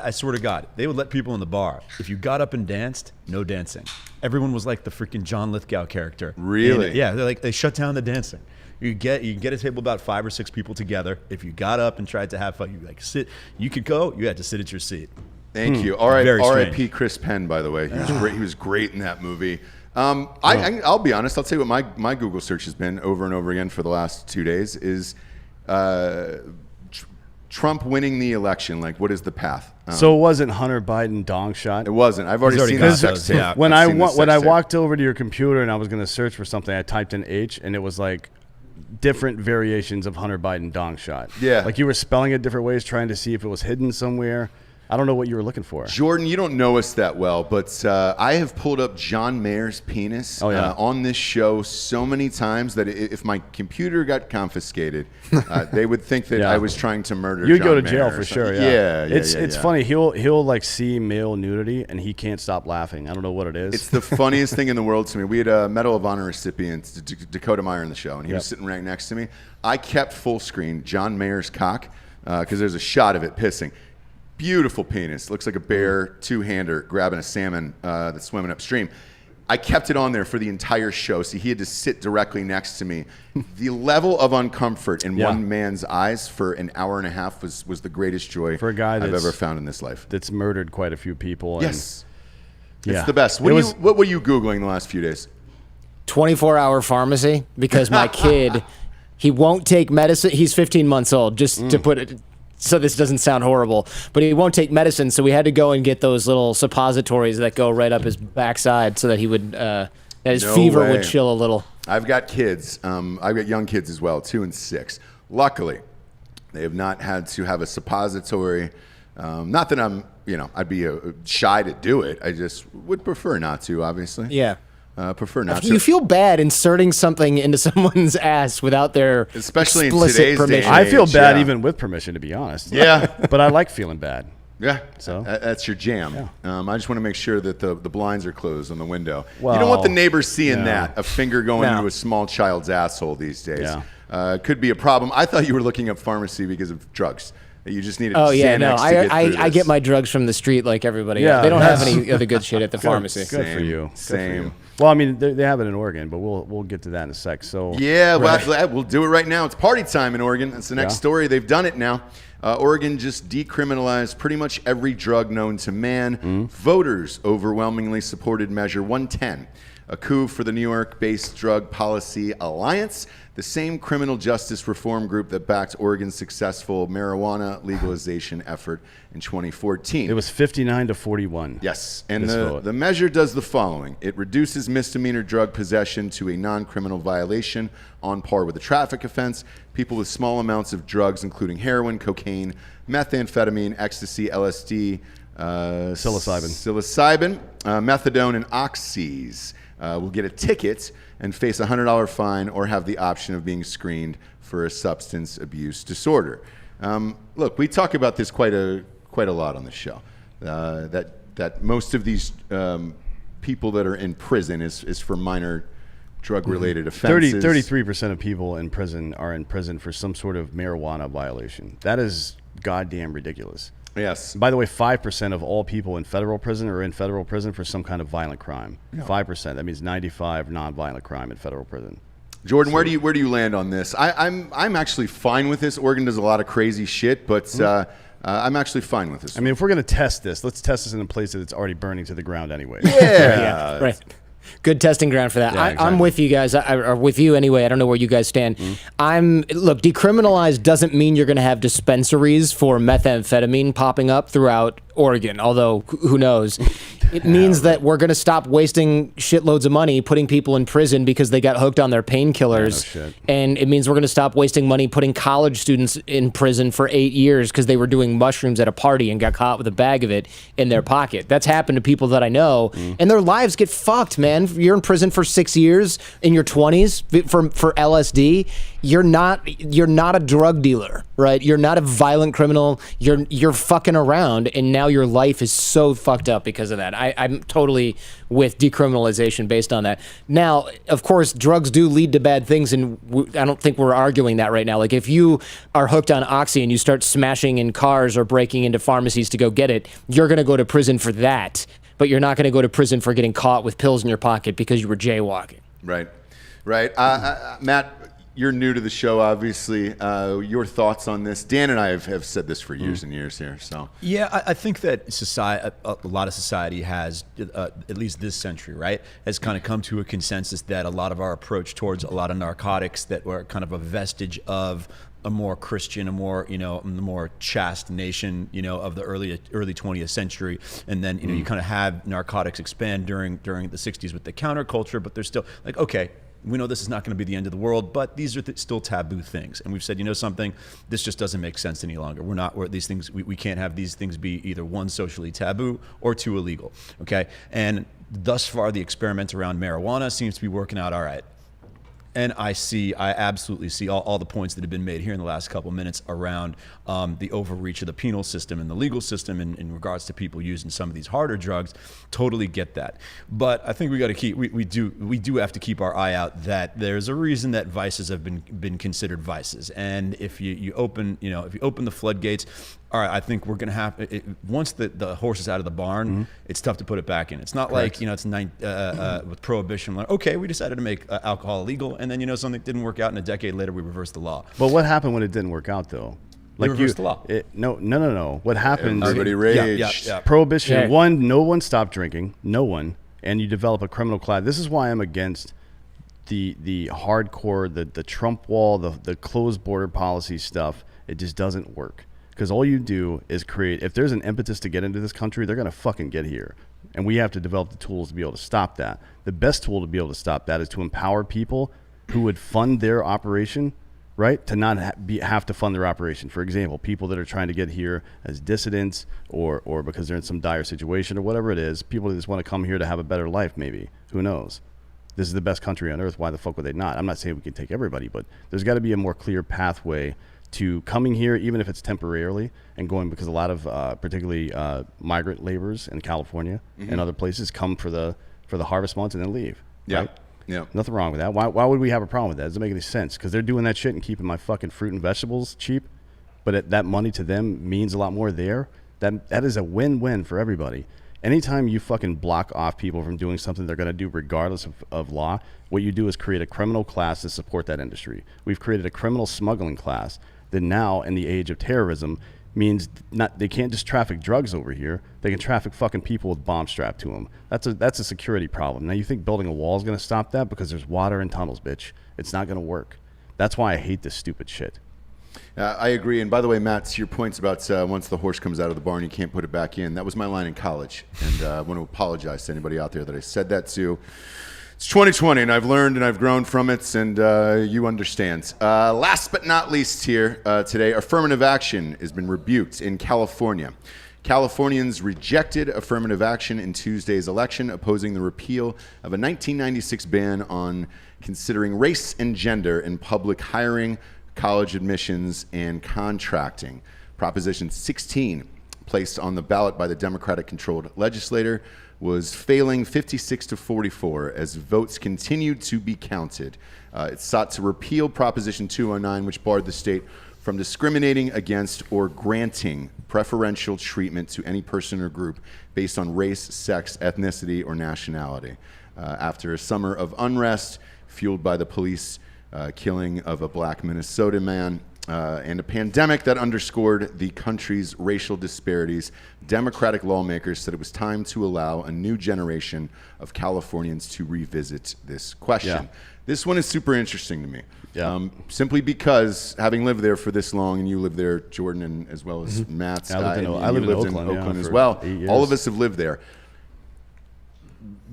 I swear to God, they would let people in the bar. If you got up and danced, no dancing. Everyone was like the freaking John Lithgow character. Really? And, yeah. They shut down the dancing. You can get a table about 5 or 6 people together. If you got up and tried to have fun, you sit. You could go. You had to sit at your seat. Thank you. R.I.P. Chris Penn, by the way. He was great. He was great in that movie. I'll be honest. I'll tell you what my Google search has been over and over again for the last 2 days is Trump winning the election. Like, what is the path? So it wasn't Hunter Biden dong shot? It wasn't. I've already seen the sex tape. When I walked over to your computer and I was going to search for something, I typed in H and it was like different variations of Hunter Biden dong shot. Yeah. Like you were spelling it different ways, trying to see if it was hidden somewhere. I don't know what you were looking for. Jordan, you don't know us that well, but I have pulled up John Mayer's penis on this show so many times that if my computer got confiscated, they would think that I was trying to murder You'd John go to Mayer jail for sure, It's funny. He'll like see male nudity and he can't stop laughing. I don't know what it is. It's the funniest thing in the world to me. We had a Medal of Honor recipient, Dakota Meyer, in the show, and he was sitting right next to me. I kept full screen John Mayer's cock because there's a shot of it pissing. Beautiful penis. Looks like a bear two-hander grabbing a salmon that's swimming upstream. I kept it on there for the entire show, so he had to sit directly next to me. The level of uncomfort in one man's eyes for an hour and a half was the greatest joy for a guy I've ever found in this life. That's murdered quite a few people. Yes. It's the best. What were you Googling the last few days? 24-hour pharmacy, because my kid, he won't take medicine. He's 15 months old, just to put it so this doesn't sound horrible, but he won't take medicine, so we had to go and get those little suppositories that go right up his backside so that he would that his fever would chill a little. I've got kids. I've got young kids as well, 2 and 6. Luckily, they have not had to have a suppository. Not that I'd be shy to do it. I just would prefer not to, obviously. Yeah. Prefer not to. You feel bad inserting something into someone's ass without their especially explicit in today's permission. day and I feel age, bad even with permission, to be honest. Yeah. But I like feeling bad. Yeah, so that's your jam. Yeah. I just want to make sure that the blinds are closed on the window. Well, you don't want the neighbors seeing that, a finger going No. into a small child's asshole these days. Yeah. Could be a problem. I thought you were looking up pharmacy because of drugs. You just needed Oh yeah, Xanax no, to get through I this. get my drugs from the street like everybody. Yeah, else. They don't have that's- any other good shit at the pharmacy. Good for you. Same. Well, I mean, they have it in Oregon, but we'll get to that in a sec. So Yeah, well, we'll do it right now. It's party time in Oregon. That's the next story. They've done it now. Oregon just decriminalized pretty much every drug known to man. Voters overwhelmingly supported Measure 110, a coup for the New York-based Drug Policy Alliance, the same criminal justice reform group that backed Oregon's successful marijuana legalization effort in 2014. it was 59 to 41. Yes, and This vote. the measure does the following. It reduces misdemeanor drug possession to a non-criminal violation on par with a traffic offense. People with small amounts of drugs, including heroin, cocaine, methamphetamine, ecstasy, LSD, psilocybin, methadone, and oxys will get a ticket and face a $100 fine or have the option of being screened for a substance abuse disorder. Look, we talk about this quite a lot on the show. That most of these people that are in prison is for minor drug-related offenses. 33% of people in prison are in prison for some sort of marijuana violation. That is goddamn ridiculous. Yes. By the way, 5% of all people in federal prison are in federal prison for some kind of violent crime. 5%. That means 95 non-violent crime in federal prison. Jordan, where do you land on this? I'm actually fine with this. Oregon does a lot of crazy shit, but I'm actually fine with this. I mean, if we're going to test this, let's test this in a place that it's already burning to the ground anyway. Yeah. Right. Good testing ground for that. Yeah, exactly. I'm with you guys, or with you anyway. I don't know where you guys stand. Look, decriminalized doesn't mean you're going to have dispensaries for methamphetamine popping up throughout Oregon, although who knows. It means that we're going to stop wasting shitloads of money putting people in prison because they got hooked on their painkillers. No shit. And it means we're going to stop wasting money putting college students in prison for 8 years because they were doing mushrooms at a party and got caught with a bag of it in their pocket. That's happened to people that I know, and their lives get fucked, man. You're in prison for 6 years in your 20s for LSD. You're not a drug dealer, right? You're not a violent criminal. You're fucking around, and now your life is so fucked up because of that. I'm totally with decriminalization based on that. Now, of course, drugs do lead to bad things, and I don't think we're arguing that right now. Like, if you are hooked on Oxy and you start smashing in cars or breaking into pharmacies to go get it, you're going to go to prison for that. But you're not going to go to prison for getting caught with pills in your pocket because you were jaywalking. Right. Matt, you're new to the show, obviously. Your thoughts on this? Dan and I have said this for years and years here. So yeah, I think that society, a lot of society has, at least this century, right, has kind of come to a consensus that a lot of our approach towards a lot of narcotics that were kind of a vestige of a more Christian, a more, the more chaste nation, of the early 20th century. And then, you kind of have narcotics expand during the 60s with the counterculture, but they're still like, okay, we know this is not going to be the end of the world, but these are still taboo things. And we've said, something, this just doesn't make sense any longer. These things, we can't have these things be either one, socially taboo, or two, illegal. Okay. And thus far, the experiment around marijuana seems to be working out all right. And I absolutely see all the points that have been made here in the last couple minutes around the overreach of the penal system and the legal system in regards to people using some of these harder drugs. Totally get that. But I think we got to we do have to keep our eye out that there's a reason that vices have been considered vices. And if you open the floodgates, all right, I think we're going to have once the horse is out of the barn, it's tough to put it back in. It's not Correct. like, it's with prohibition, like, okay, we decided to make alcohol illegal, and then, something didn't work out, and a decade later we reversed the law. But what happened when it didn't work out, though? Like, reversed the law. No. What happened? Everybody raged. Yeah. Prohibition. Yeah. No one stopped drinking. No one. And you develop a criminal class. This is why I'm against the hardcore, the Trump wall, the closed border policy stuff. It just doesn't work. Because all you do is create, if there's an impetus to get into this country, they're going to fucking get here. And we have to develop the tools to be able to stop that. The best tool to be able to stop that is to empower people who would fund their operation, right? To not have to fund their operation. For example, people that are trying to get here as dissidents or because they're in some dire situation or whatever it is, people that just want to come here to have a better life maybe. Who knows? This is the best country on earth. Why the fuck would they not? I'm not saying we can take everybody, but there's got to be a more clear pathway to coming here, even if it's temporarily, and going, because a lot of particularly migrant laborers in California and other places come for the harvest months and then leave. Yeah. Right? Yeah. Nothing wrong with that. Why would we have a problem with that? It doesn't make any sense, because they're doing that shit and keeping my fucking fruit and vegetables cheap, but that money to them means a lot more there. That is a win-win for everybody. Anytime you fucking block off people from doing something they're going to do regardless of law, what you do is create a criminal class to support that industry. We've created a criminal smuggling class that now, in the age of terrorism, means they can't just traffic drugs over here. They can traffic fucking people with bombs strapped to them. That's a security problem. Now, you think building a wall is going to stop that? Because there's water in tunnels, bitch. It's not going to work. That's why I hate this stupid shit. I agree. And by the way, Matt, to your points about once the horse comes out of the barn, you can't put it back in. That was my line in college. And I want to apologize to anybody out there that I said that to. It's 2020, and I've learned and I've grown from it, and you understand. Last but not least here today, affirmative action has been rebuked in California. Californians rejected affirmative action in Tuesday's election, opposing the repeal of a 1996 ban on considering race and gender in public hiring, college admissions, and contracting. Proposition 16 placed on the ballot by the Democratic-controlled legislature was failing 56-44 as votes continued to be counted. It sought to repeal Proposition 209, which barred the state from discriminating against or granting preferential treatment to any person or group based on race, sex, ethnicity, or nationality. After a summer of unrest fueled by the police killing of a black Minnesota man and a pandemic that underscored the country's racial disparities, Democratic lawmakers said it was time to allow a new generation of Californians to revisit this question. Yeah. This one is super interesting to me. Yeah. Simply because having lived there for this long, and you live there, Jordan, and as well as Matt, I lived in Oakland, as for well. 8 years. All of us have lived there.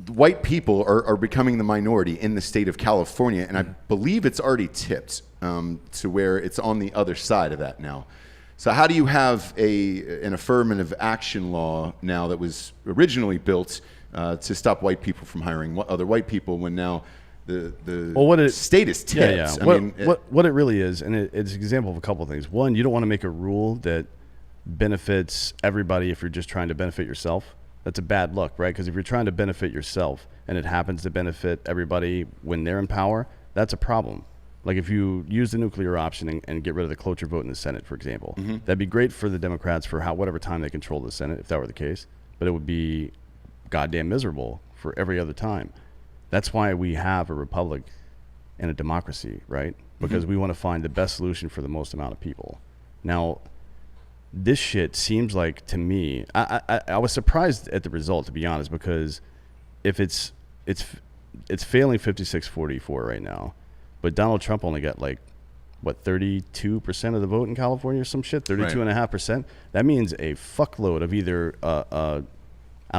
White people are becoming the minority in the state of California, and I believe it's already tipped to where it's on the other side of that now. So how do you have an affirmative action law now that was originally built to stop white people from hiring other white people when now the state is tipped? Yeah. I What it really is, and it's an example of a couple of things. One, you don't want to make a rule that benefits everybody if you're just trying to benefit yourself. That's a bad look, right? Because if you're trying to benefit yourself and it happens to benefit everybody when they're in power, that's a problem. Like if you use the nuclear option and get rid of the cloture vote in the Senate, for example, that'd be great for the Democrats for whatever time they control the Senate, if that were the case. But it would be goddamn miserable for every other time. That's why we have a republic and a democracy, right? Because we want to find the best solution for the most amount of people. Now, this shit seems like, to me, I was surprised at the result, to be honest, because if it's failing 56-44 right now, but Donald Trump only got 32% of the vote in California or some shit, 32.5%. That means a fuckload of either I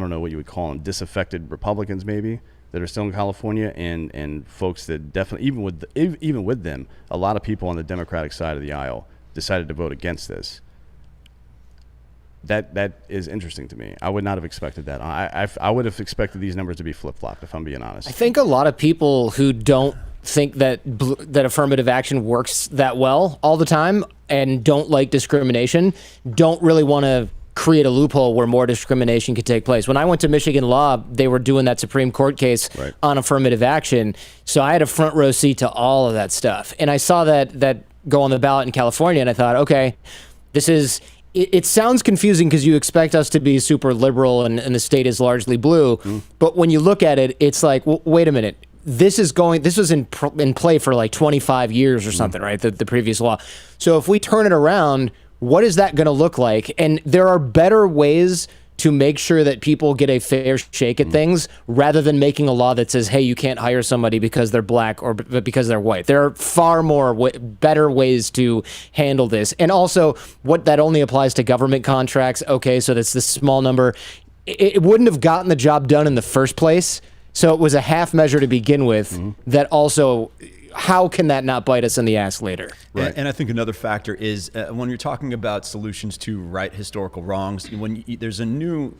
don't know what you would call them, disaffected Republicans maybe that are still in California, and folks that definitely, even with them, a lot of people on the Democratic side of the aisle decided to vote against this. That is interesting to me. I would not have expected that. I would have expected these numbers to be flip-flopped, if I'm being honest. I think a lot of people who don't think that affirmative action works that well all the time and don't like discrimination don't really want to create a loophole where more discrimination could take place. When I went to Michigan law, they were doing that Supreme Court case on affirmative action. So I had a front row seat to all of that stuff. And I saw that go on the ballot in California, and I thought, okay, this is... It sounds confusing because you expect us to be super liberal and the state is largely blue. But when you look at it, it's like, well, wait a minute. This was in play for like 25 years or something, right? The previous law. So if we turn it around, what is that going to look like? And there are better ways to make sure that people get a fair shake at things rather than making a law that says, hey, you can't hire somebody because they're black or because they're white. There are far more better ways to handle this. And also, what that only applies to government contracts. Okay, so that's this small number. It wouldn't have gotten the job done in the first place. So it was a half measure to begin with that also... How can that not bite us in the ass later? Right. And I think another factor is when you're talking about solutions to right historical wrongs, when there's a new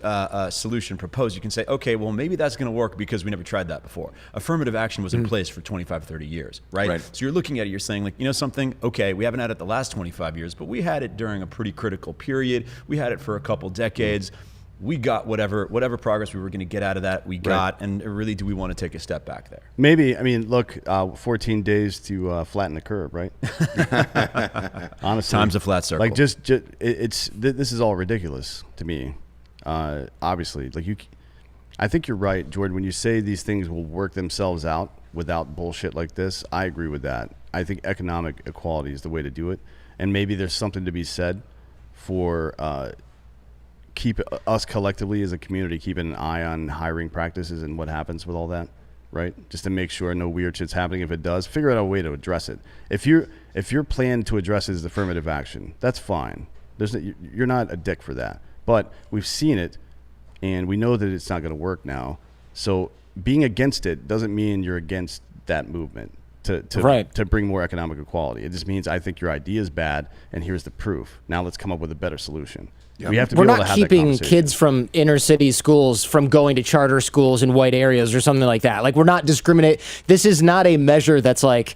solution proposed, you can say, okay, well, maybe that's going to work because we never tried that before. Affirmative action was in place for 25, 30 years, right? So you're looking at it, you're saying, like, you know something? Okay, we haven't had it the last 25 years, but we had it during a pretty critical period. We had it for a couple decades. We got whatever progress we were going to get out of that, we got, and really, do we want to take a step back there? Maybe. I mean, look, 14 days to flatten the curve, right? Honestly, time's a flat circle. Like, this is all ridiculous to me. Obviously, I think you're right, Jordan. When you say these things will work themselves out without bullshit like this, I agree with that. I think economic equality is the way to do it, and maybe there's something to be said for. Keep us collectively as a community keeping an eye on hiring practices and what happens with all that, right? Just to make sure no weird shit's happening. If it does, figure out a way to address it. If your plan to address it is affirmative action, that's fine. You're not a dick for that. But we've seen it, and we know that it's not going to work now. So being against it doesn't mean you're against that movement to bring more economic equality. It just means I think your idea is bad, and here's the proof. Now let's come up with a better solution. We have to We're be able not to have keeping kids from inner city schools from going to charter schools in white areas or something like that. Like, we're not discriminating. This is not a measure that's like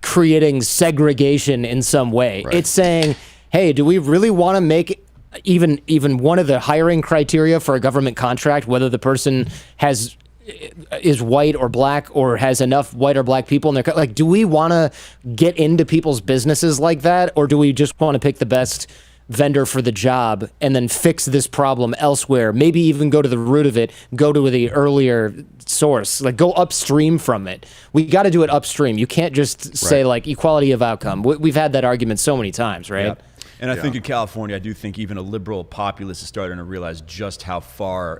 creating segregation in some way. It's saying, hey, do we really want to make even one of the hiring criteria for a government contract, whether the person is white or black or has enough white or black people in their like, do we want to get into people's businesses like that, or do we just want to pick the best vendor for the job and then fix this problem elsewhere? Maybe even go to the root of it, go to the earlier source, like go upstream from it. We got to do it upstream. You can't just say like equality of outcome. We've had that argument so many times, right? Yep. And I think in California, I do think even a liberal populace is starting to realize just how far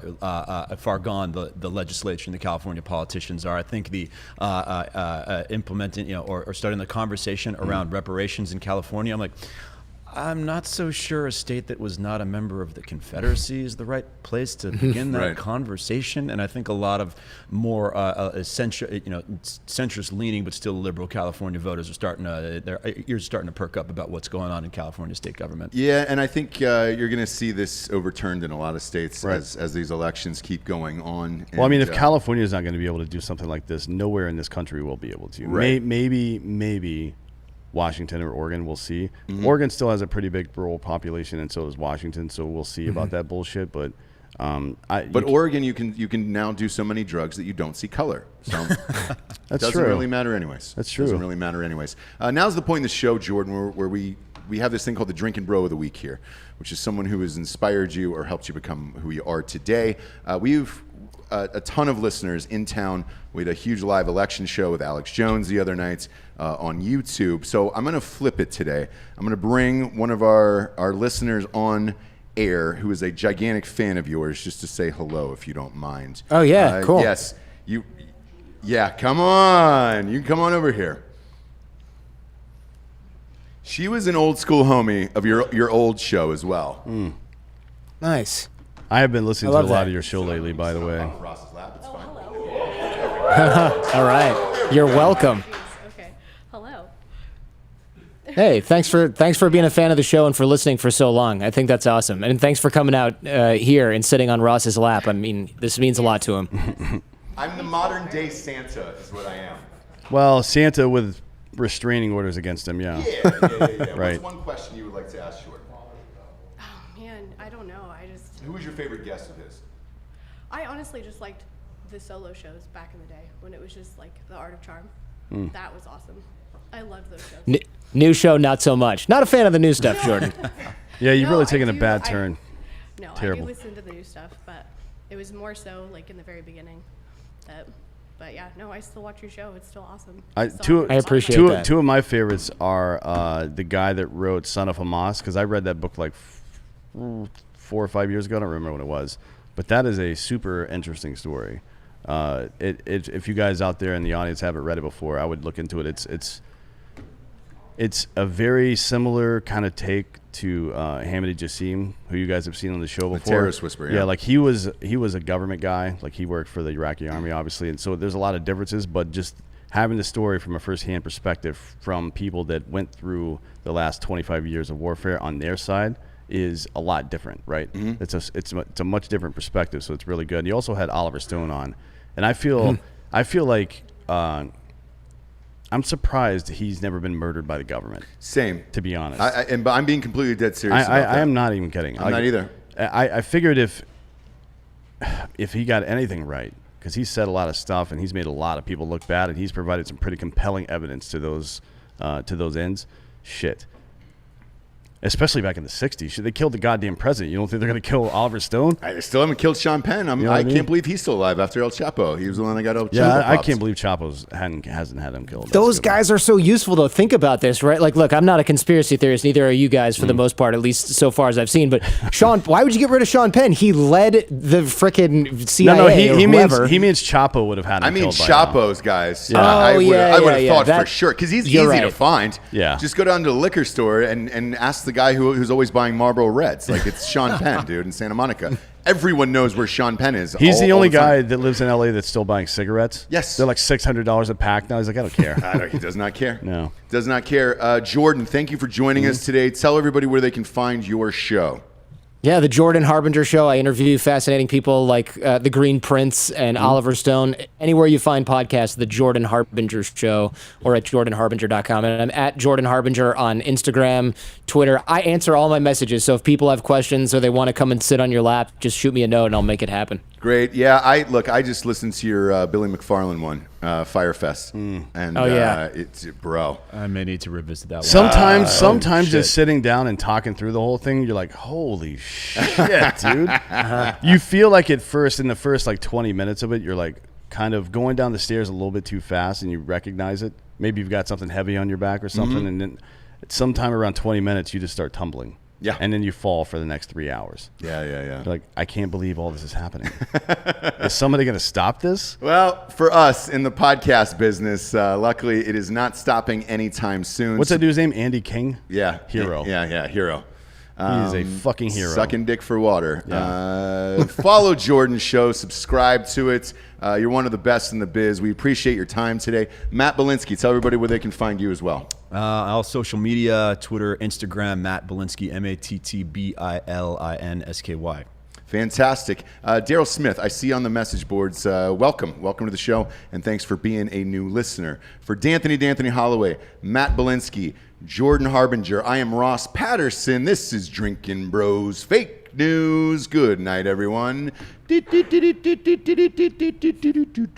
gone the legislature and the California politicians are. I think the implementing, or starting the conversation around reparations in California, I'm not so sure a state that was not a member of the Confederacy is the right place to begin that conversation. And I think a lot of more centrist leaning but still liberal California voters are their ears are starting to perk up about what's going on in California state government. Yeah, and I think you're going to see this overturned in a lot of states as these elections keep going on. Well, I mean, if California is not going to be able to do something like this, nowhere in this country will be able to. Right. Maybe Washington or Oregon, we'll see. Oregon still has a pretty big rural population, and so does Washington. So we'll see about that bullshit. But Oregon, you can now do so many drugs that you don't see color. So that's doesn't really matter anyways. That's true. Doesn't really matter anyways. Now's the point in the show, Jordan, where we have this thing called the Drinkin Bro of the Week here, which is someone who has inspired you or helped you become who you are today. We've a ton of listeners in town. We had a huge live election show with Alex Jones the other night on YouTube. So I'm going to flip it today. I'm going to bring one of our listeners on air who is a gigantic fan of yours just to say hello, if you don't mind. Oh, yeah, cool. Yes. Yeah, come on. You can come on over here. She was an old school homie of your old show as well. Nice. I have been listening to a lot of your show lately, by the way. All right. You're welcome. Okay. Hello. Hey, thanks for being a fan of the show and for listening for so long. I think that's awesome. And thanks for coming out here and sitting on Ross's lap. I mean, this means a lot to him. I'm the modern day Santa is what I am. Well, Santa with restraining orders against him, Yeah. Right. What's one question you would like to ask Jordan? Oh man, I don't know. Who was your favorite guest of his? I honestly just liked the solo shows back in the day when it was just like The Art of Charm. That was awesome. I loved those shows. New show, not so much. Not a fan of the new stuff, Jordan. Yeah, you've really taken a bad turn. Terrible. I do listen to the new stuff, but it was more so like in the very beginning. But yeah, no, I still watch your show. It's still awesome. I appreciate that. Two of my favorites are the guy that wrote Son of Hamas, because I read that book like 4 or 5 years ago. I don't remember when it was. But that is a super interesting story. If you guys out there in the audience haven't read it before, I would look into it. It's a very similar kind of take to Hamid Jassim, who you guys have seen on the show before. The terrorist whisperer. Yeah, like he was a government guy. Like he worked for the Iraqi army, obviously, and so there's a lot of differences. But just having the story from a first-hand perspective from people that went through the last 25 years of warfare on their side is a lot different, right? It's a much different perspective, so it's really good. And you also had Oliver Stone on, and I feel like I'm surprised he's never been murdered by the government. Same, to be honest. But I'm being completely dead serious. I am not even kidding. I'm not either. I figured if he got anything right, because he's said a lot of stuff and he's made a lot of people look bad, and he's provided some pretty compelling evidence to those ends. Shit. Especially back in the 60s. They killed the goddamn president. You don't think they're going to kill Oliver Stone? I still haven't killed Sean Penn. I can't believe he's still alive after El Chapo. He was the one that got El Chapo. Yeah, I can't believe Chapo's hasn't had him killed. Those guys are so useful to think about this, right? Like, look, I'm not a conspiracy theorist. Neither are you guys for the most part, at least so far as I've seen. But Sean, why would you get rid of Sean Penn? He led the frickin' CIA. No, he means Chapo would have had him killed by Chapo's now. guys. Yeah. I would have thought that, for sure, because he's easy to find. Yeah. Just go down to the liquor store and ask the guy who's always buying Marlboro Reds. Like, it's Sean Penn, dude, in Santa Monica. Everyone knows where Sean Penn is. He's the only guy that lives in L.A. that's still buying cigarettes. Yes. They're like $600 a pack now. He's like, I don't care. He does not care. No. Does not care. Jordan, thank you for joining us today. Tell everybody where they can find your show. Yeah, the Jordan Harbinger show. I interview fascinating people like the Green Prince and Oliver Stone. Anywhere you find podcasts, the Jordan Harbinger show, or at jordanharbinger.com. And I'm at Jordan Harbinger on Instagram, Twitter. I answer all my messages. So if people have questions or they want to come and sit on your lap, just shoot me a note and I'll make it happen. Great. Yeah, I just listened to your Billy McFarland one, Firefest. And it's bro. I may need to revisit that one. Sometimes just sitting down and talking through the whole thing, you're like, holy shit, dude. You feel like in the first like 20 minutes of it, you're like kind of going down the stairs a little bit too fast and you recognize it. Maybe you've got something heavy on your back or something. And then sometime around 20 minutes, you just start tumbling. Yeah. And then you fall for the next 3 hours. Yeah. You're like, I can't believe all this is happening. Is somebody going to stop this? Well, for us in the podcast business, luckily it is not stopping anytime soon. What's that dude's name? Andy King? Yeah. Hero. Yeah, hero. He is a fucking hero. Sucking dick for water. Yeah. Follow Jordan's show. Subscribe to it. You're one of the best in the biz. We appreciate your time today. Matt Bilinski, tell everybody where they can find you as well. All social media, Twitter, Instagram, Matt Bilinski, MattBilinski. Fantastic. Daryl Smith, I see on the message boards. Welcome to the show, and thanks for being a new listener. For D'Anthony Holloway, Matt Bilinski, Jordan Harbinger, I am Ross Patterson. This is Drinkin Bros Fake News. Good night, everyone.